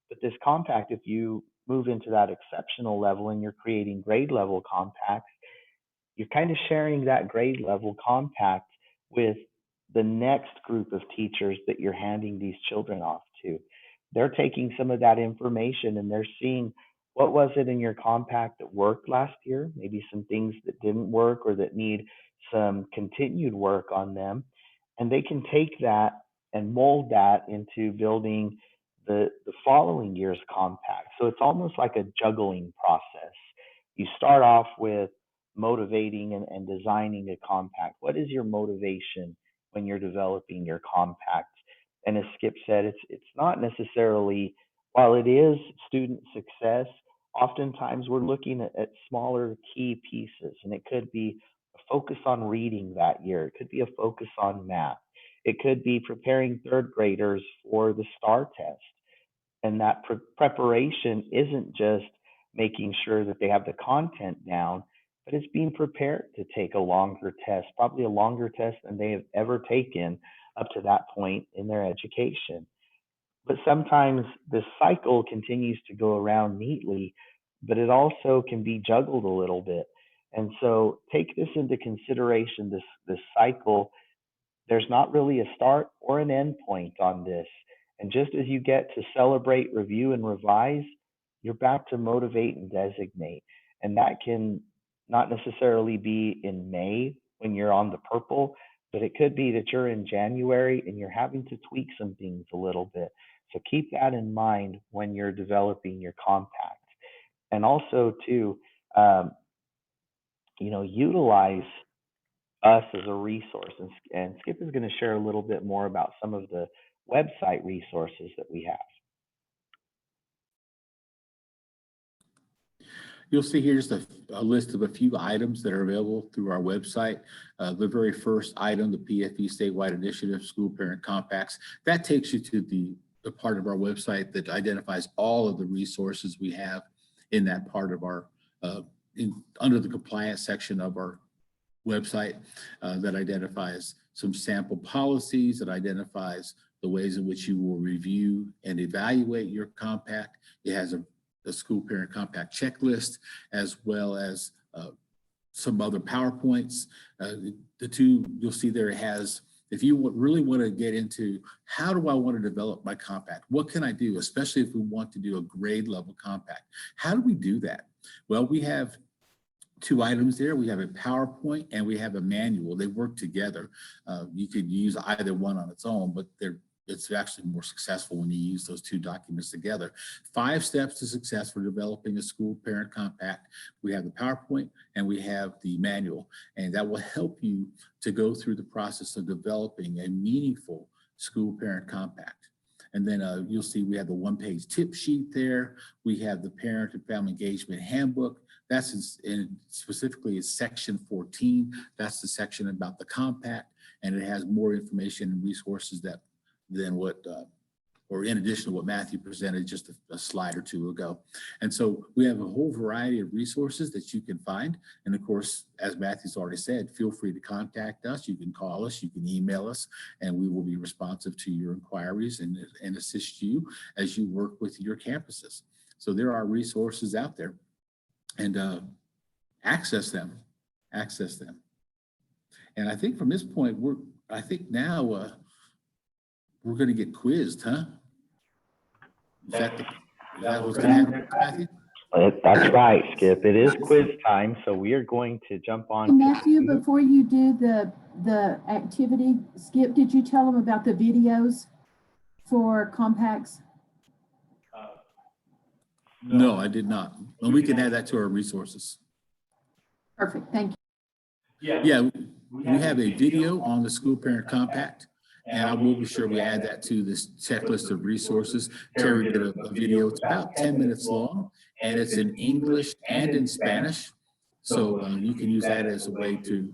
But this compact, if you move into that exceptional level and you're creating grade level compacts, you're kind of sharing that grade level compact with the next group of teachers that you're handing these children off to. They're taking some of that information and they're seeing what was it in your compact that worked last year, maybe some things that didn't work or that need some continued work on them. And they can take that and mold that into building the following year's compact. So it's almost like a juggling process. You start off with motivating and designing a compact. What is your motivation when you're developing your compact? And as Skip said, it's not necessarily, while it is student success, oftentimes we're looking at smaller key pieces, and it could be a focus on reading that year. It could be a focus on math. It could be preparing third graders for the STAR test. And that preparation isn't just making sure that they have the content down, but it's being prepared to take a longer test, probably a longer test than they have ever taken up to that point in their education. But sometimes this cycle continues to go around neatly, but it also can be juggled a little bit. And so take this into consideration, this cycle. There's not really a start or an end point on this. And just as you get to celebrate, review, and revise, you're back to motivate and designate. And that can not necessarily be in May when you're on the purple, but it could be that you're in January and you're having to tweak some things a little bit. So keep that in mind when you're developing your compact. And also to, utilize us as a resource. And Skip is going to share a little bit more about some of the website resources that we have. You'll see here's a list of a few items that are available through our website. The very first item, the PFE Statewide Initiative School Parent Compacts, that takes you to the part of our website that identifies all of the resources we have in that part of our, under the compliance section of our website, that identifies some sample policies, that identifies the ways in which you will review and evaluate your compact. It has a school parent compact checklist, as well as some other PowerPoints. The two you'll see there has, if you really want to get into how do I want to develop my compact? What can I do, especially if we want to do a grade level compact? How do we do that? Well, we have two items there. We have a PowerPoint and we have a manual. They work together. You could use either one on its own, but it's actually more successful when you use those two documents together. 5 steps to success for developing a school parent compact. We have the PowerPoint and we have the manual, and that will help you to go through the process of developing a meaningful school parent compact. And then you'll see we have the 1-page tip sheet there. We have the Parent and Family Engagement Handbook. That's specifically in section 14. That's the section about the compact, and it has more information and resources than what or in addition to what Matthew presented just a slide or two ago. And so we have a whole variety of resources that you can find. And of course, as Matthew's already said, feel free to contact us. You can call us, you can email us, and we will be responsive to your inquiries and assist you as you work with your campuses. So there are resources out there, and access them. And I think from this point, I think now we're going to get quizzed, huh? Is that what's going to happen, Matthew? That's right, Skip. It is quiz time, so we are going to jump on. And Matthew, before you do the activity, Skip, did you tell them about the videos for compacts? No, I did not. Well, we can add that to our resources. Perfect, thank you. Yeah, we have a video on the School Parent Compact, and I will be sure we add that to this checklist of resources. Terry did a video. It's about 10 minutes long, and it's in English and in Spanish. So you can use that as a way to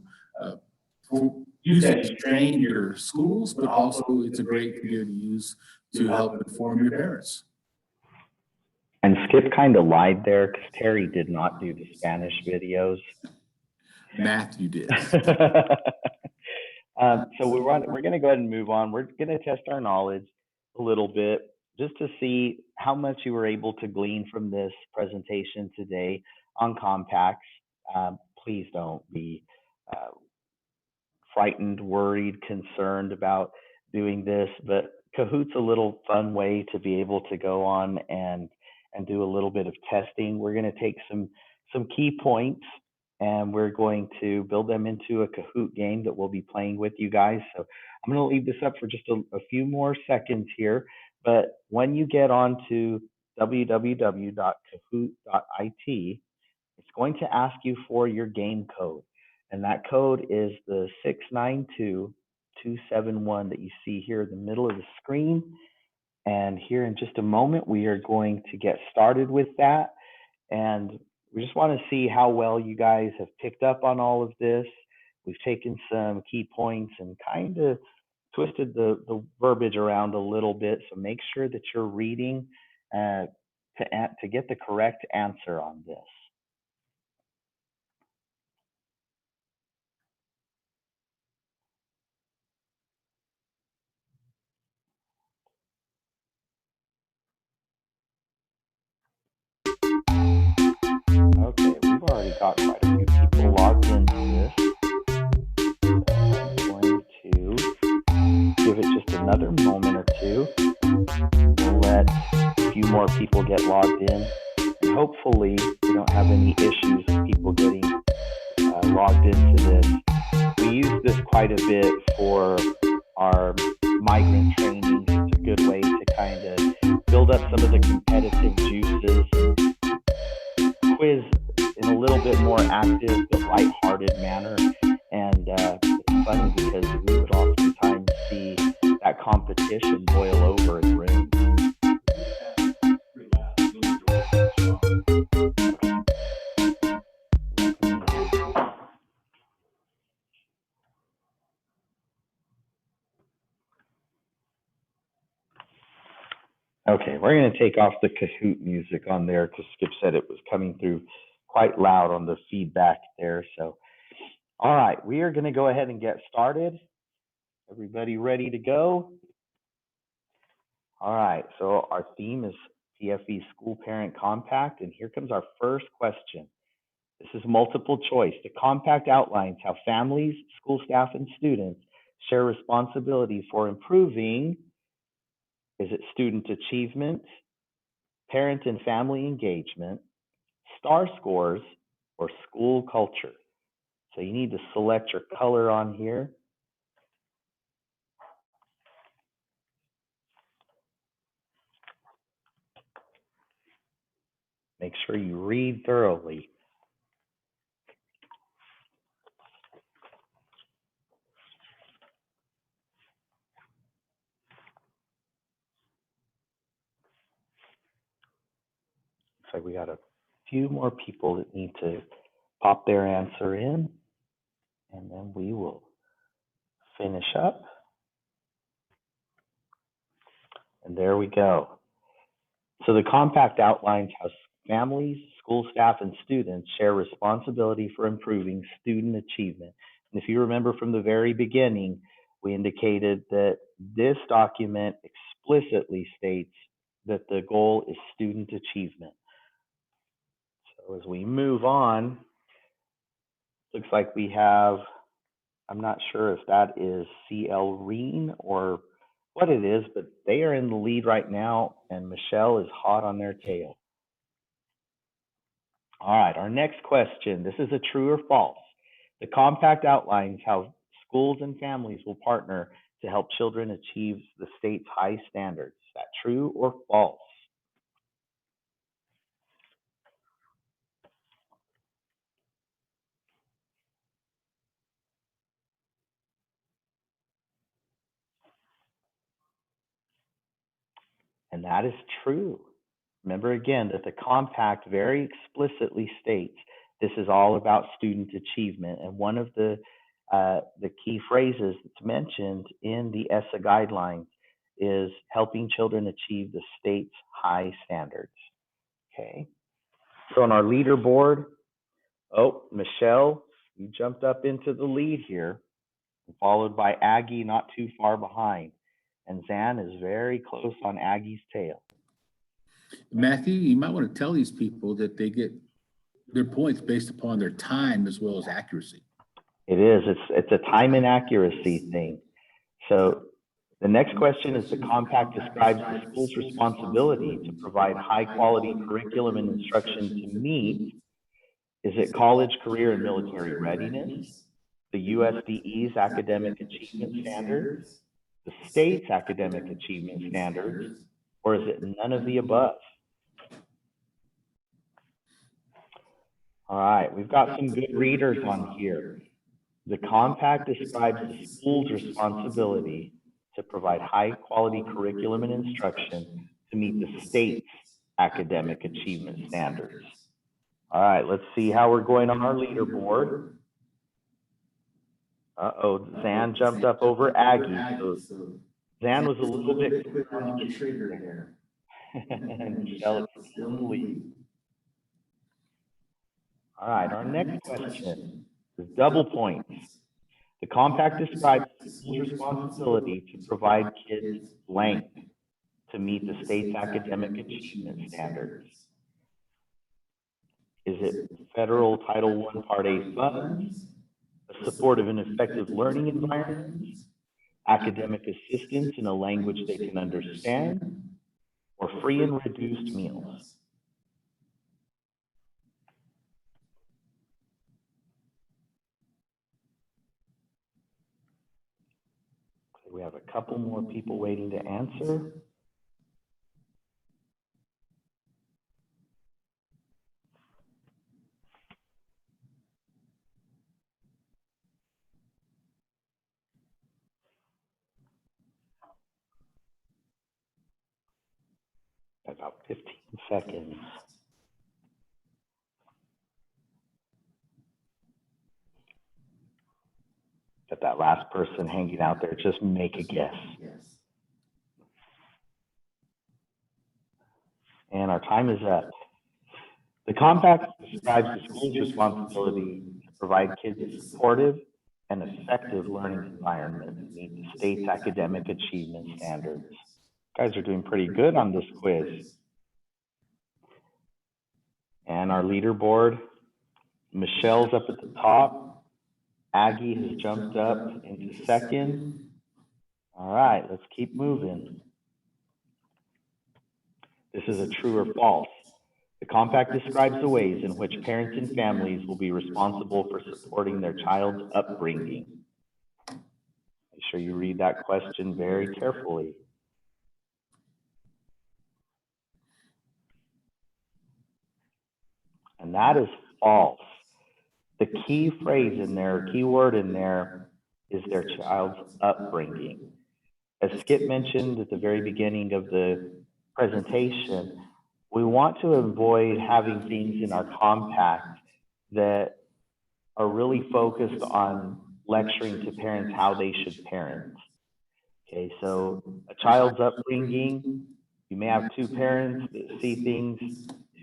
use it to train your schools, but also it's a great video to use to help inform your parents. And Skip kind of lied there because Terry did not do the Spanish videos. Matthew did. So we're going to go ahead and move on. We're going to test our knowledge a little bit just to see how much you were able to glean from this presentation today on compacts. Please don't be frightened, worried, concerned about doing this, but Kahoot's a little fun way to be able to go on and do a little bit of testing. We're going to take some key points and we're going to build them into a Kahoot game that we'll be playing with you guys. So I'm going to leave this up for just a few more seconds here, but when you get on to www.kahoot.it, it's going to ask you for your game code. And that code is the 692271 that you see here in the middle of the screen. And here in just a moment, we are going to get started with that. And we just want to see how well you guys have picked up on all of this. We've taken some key points and kind of twisted the verbiage around a little bit. So make sure that you're reading to get the correct answer on this. Okay, we've already got quite a few people logged into this. So I'm going to give it just another moment or two. We'll let a few more people get logged in. And hopefully we don't have any issues with people getting logged into this. We use this quite a bit for our migrant trainings. It's a good way to kind of build up some of the competitive juices, quiz in a little bit more active but lighthearted manner. And it's funny because we would oftentimes see that competition boil over in rooms. Okay, we're going to take off the Kahoot music on there because Skip said it was coming through quite loud on the feedback there. So, all right, we are going to go ahead and get started. Everybody ready to go? All right, so our theme is TFE School Parent Compact, and here comes our first question. This is multiple choice. The compact outlines how families, school staff, and students share responsibility for improving. Is it student achievement, parent and family engagement, STAR scores, or school culture? So you need to select your color on here. Make sure you read thoroughly. So we got a few more people that need to pop their answer in, and then we will finish up. And there we go. So the compact outlines how families, school staff, and students share responsibility for improving student achievement. And if you remember from the very beginning, we indicated that this document explicitly states that the goal is student achievement. So as we move on, looks like we have, I'm not sure if that is CL Reen or what it is, but they are in the lead right now, and Michelle is hot on their tail. All right, our next question. This is a true or false. The compact outlines how schools and families will partner to help children achieve the state's high standards. Is that true or false? And that is true. Remember again that the compact very explicitly states this is all about student achievement. And one of the key phrases that's mentioned in the ESSA guidelines is helping children achieve the state's high standards. Okay. So on our leaderboard, oh, Michelle, you jumped up into the lead here, followed by Aggie not too far behind. And Zan is very close on Aggie's tail. Matthew, you might want to tell these people that they get their points based upon their time as well as accuracy. It is. It's a time and accuracy thing. So the next question is, the compact describes the school's responsibility to provide high quality curriculum and instruction to meet, is it college, career, and military readiness, the USDE's academic achievement standards, the state's academic achievement standards, or is it none of the above? All right, we've got some good readers on here. The compact describes the school's responsibility to provide high quality curriculum and instruction to meet the state's academic achievement standards. All right, let's see how we're going on our leaderboard. Uh-oh, Zan jumped up over Aggie. So Zan was a little bit quicker on the trigger there. And Michelle is still in the lead. All right, our next question is double points. The compact describes the school's responsibility to provide kids blank to meet the state's academic achievement standards. Is it federal Title I Part A funds, a supportive and effective learning environment, academic assistance in a language they can understand, or free and reduced meals? We have a couple more people waiting to answer. About 15 seconds. Get that last person hanging out there, just make a guess. And our time is up. The compact describes the school's responsibility to provide kids a supportive and effective learning environment to meet the state's academic achievement standards. You guys are doing pretty good on this quiz. And our leaderboard, Michelle's up at the top. Aggie has jumped up into second. All right, let's keep moving. This is a true or false. The compact describes the ways in which parents and families will be responsible for supporting their child's upbringing. Make sure you read that question very carefully. And that is false. The key phrase in there, key word in there, is their child's upbringing. As Skip mentioned at the very beginning of the presentation, we want to avoid having things in our compact that are really focused on lecturing to parents how they should parent. Okay, so a child's upbringing, you may have two parents that see things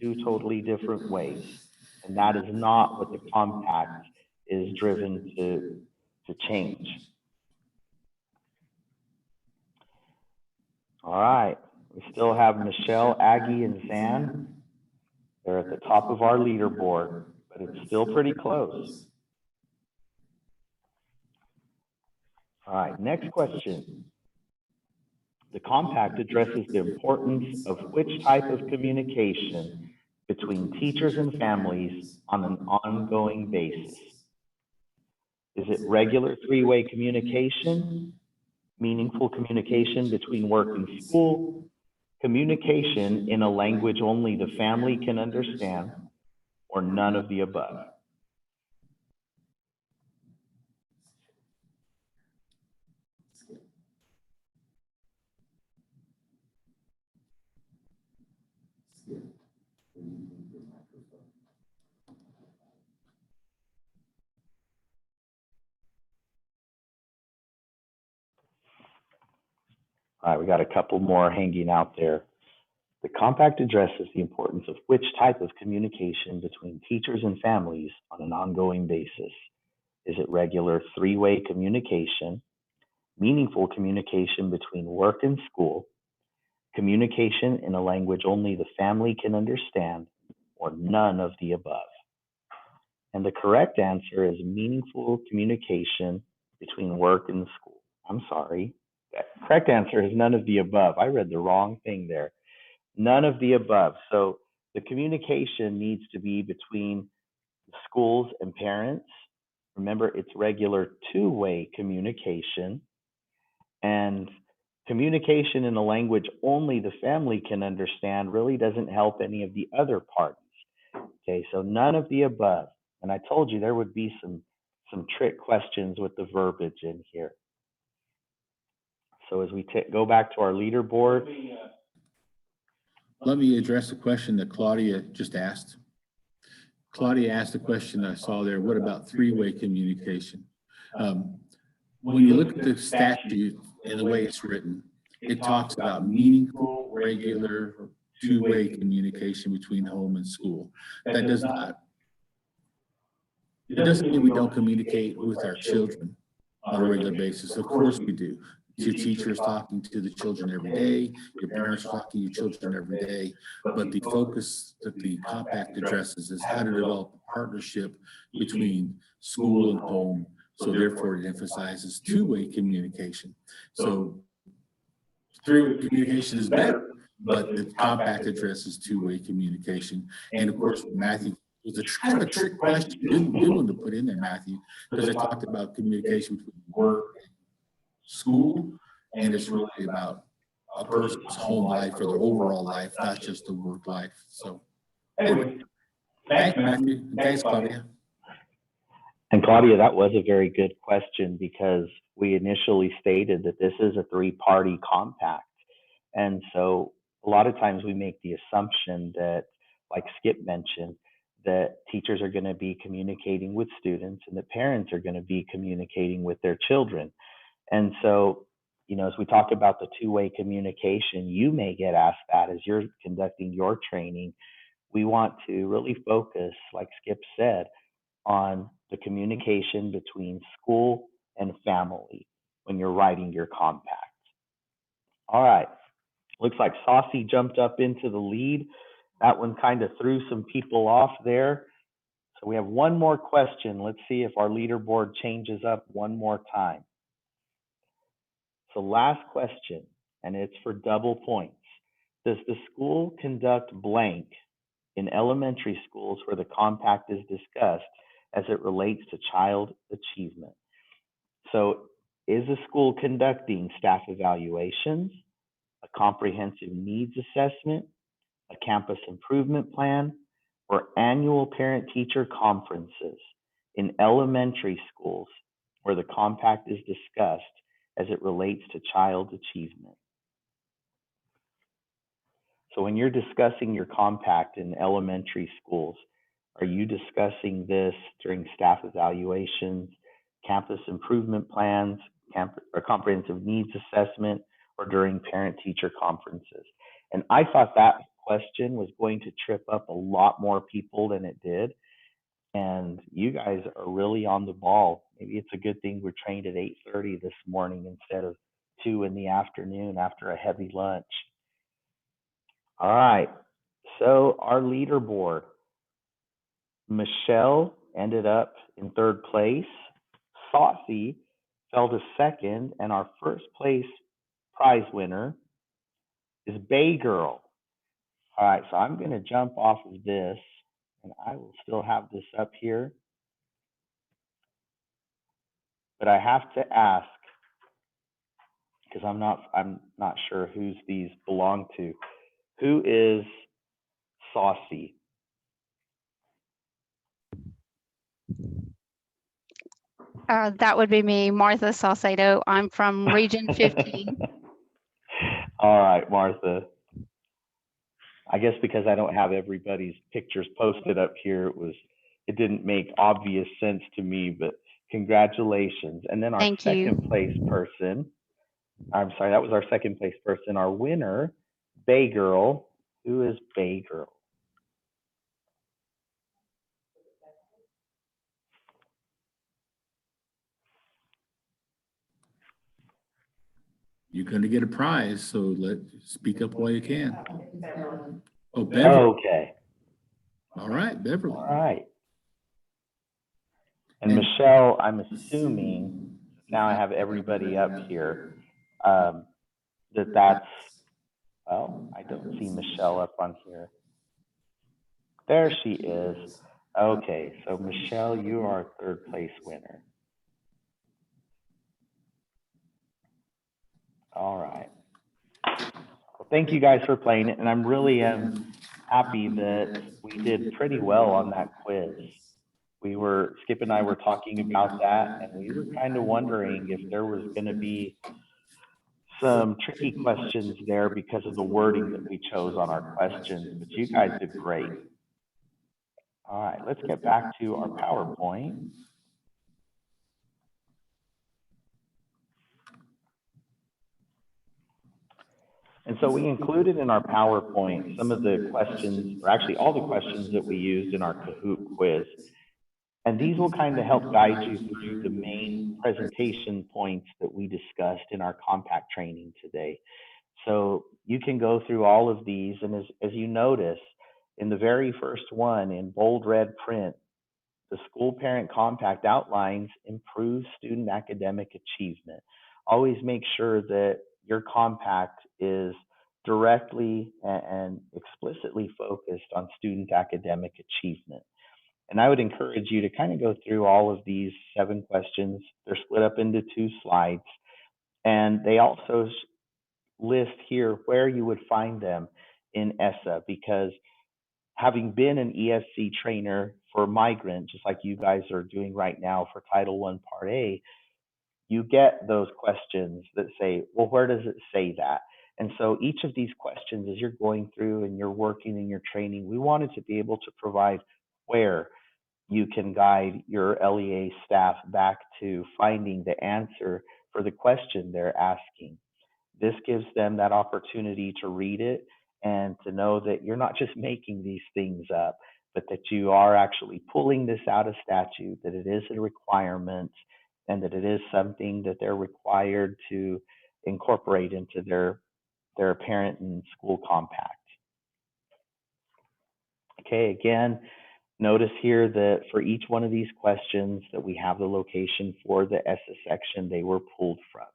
two totally different ways. And that is not what the compact is driven to change. All right, we still have Michelle, Aggie, and Zan. They're at the top of our leaderboard, but it's still pretty close. All right, next question. The compact addresses the importance of which type of communication between teachers and families on an ongoing basis. Is it regular three-way communication, meaningful communication between work and school, communication in a language only the family can understand, or none of the above? All right, we got a couple more hanging out there. The compact addresses the importance of which type of communication between teachers and families on an ongoing basis. Is it regular three-way communication, meaningful communication between work and school, communication in a language only the family can understand, or none of the above? And the correct answer is meaningful communication between work and school. I'm sorry. The correct answer is none of the above. I read the wrong thing there. None of the above. So the communication needs to be between schools and parents. Remember, it's regular two-way communication, and communication in a language only the family can understand really doesn't help any of the other parties. Okay, so none of the above. And I told you there would be some trick questions with the verbiage in here. So as we go back to our leaderboard. Let me address the question that Claudia just asked. Claudia asked a question I saw there, what about three-way communication? When you look at the statute and the way it's written, it talks about meaningful, regular, two-way communication between home and school. That does not, it doesn't mean we don't communicate with our children on a regular basis. Of course we do. Your teachers talking to the children every day, your parents talking to your children every day, but the focus that the compact addresses is how to develop a partnership between school and home. So therefore it emphasizes two-way communication. So three-way communication is better, but the compact addresses two-way communication. And of course, Matthew, it was kind of a trick question, good one to put in there, Matthew, because I talked about communication between work and school, and it's really about a person's home life or their overall life, not just the work life. So anyway, thanks, Matthew. Thanks, Claudia. And Claudia, that was a very good question because we initially stated that this is a three-party compact. And so a lot of times we make the assumption that, like Skip mentioned, that teachers are going to be communicating with students and that parents are going to be communicating with their children. And so, you know, as we talk about the two-way communication, you may get asked that as you're conducting your training. We want to really focus, like Skip said, on the communication between school and family when you're writing your compact. All right, looks like Saucy jumped up into the lead. That one kind of threw some people off there. So we have one more question. Let's see if our leaderboard changes up one more time. So last question, and it's for double points. Does the school conduct blank in elementary schools where the compact is discussed as it relates to child achievement? So is the school conducting staff evaluations, a comprehensive needs assessment, a campus improvement plan, or annual parent-teacher conferences in elementary schools where the compact is discussed as it relates to child achievement? So when you're discussing your compact in elementary schools, are you discussing this during staff evaluations, campus improvement plans, comprehensive needs assessment or during parent-teacher conferences? And I thought that question was going to trip up a lot more people than it did. And you guys are really on the ball. Maybe it's a good thing we're trained at 8:30 this morning instead of 2 in the afternoon after a heavy lunch. All right, so our leaderboard. Michelle ended up in 3rd place. Saucy fell to 2nd, and our 1st place prize winner is Bay Girl. All right, so I'm going to jump off of this, and I will still have this up here. But I have to ask, because I'm not sure whose these belong to. Who is Saucy? That would be me, Martha Salcedo. I'm from Region 15. All right, Martha. I guess because I don't have everybody's pictures posted up here, it didn't make obvious sense to me, but congratulations. And then our Thank you. second place person, I'm sorry, that was our second place person, our winner, Bay Girl. Who is Bay Girl? You're going to get a prize, so speak up while you can. Oh, Beverly. Okay. All right, Beverly. All right. And Michelle, I'm assuming, now I have everybody up here, that's, well, I don't see Michelle up on here. There she is. Okay, so Michelle, you are our 3rd place winner. All right. Well, thank you guys for playing it, and I'm really happy that we did pretty well on that quiz. Skip and I were talking about that, and we were kind of wondering if there was going to be some tricky questions there because of the wording that we chose on our questions, but you guys did great. All right, let's get back to our PowerPoint. And so we included in our PowerPoint some of the questions, or actually all the questions that we used in our Kahoot quiz. And these will kind of help guide you through the main presentation points that we discussed in our compact training today. So you can go through all of these, and as you notice, in the very first one, in bold red print, the School Parent Compact outlines improve student academic achievement. Always make sure that your compact is directly and explicitly focused on student academic achievement. And I would encourage you to kind of go through all of these 7 questions. They're split up into 2 slides. And they also list here where you would find them in ESSA, because having been an ESC trainer for migrant, just like you guys are doing right now for Title I Part A, you get those questions that say, well, where does it say that? And so each of these questions, as you're going through and you're working in your training, we wanted to be able to provide where you can guide your LEA staff back to finding the answer for the question they're asking. This gives them that opportunity to read it and to know that you're not just making these things up, but that you are actually pulling this out of statute, that it is a requirement, and that it is something that they're required to incorporate into their parent and school compact. Okay, again, notice here that for each one of these questions that we have the location for the ESSA section they were pulled from.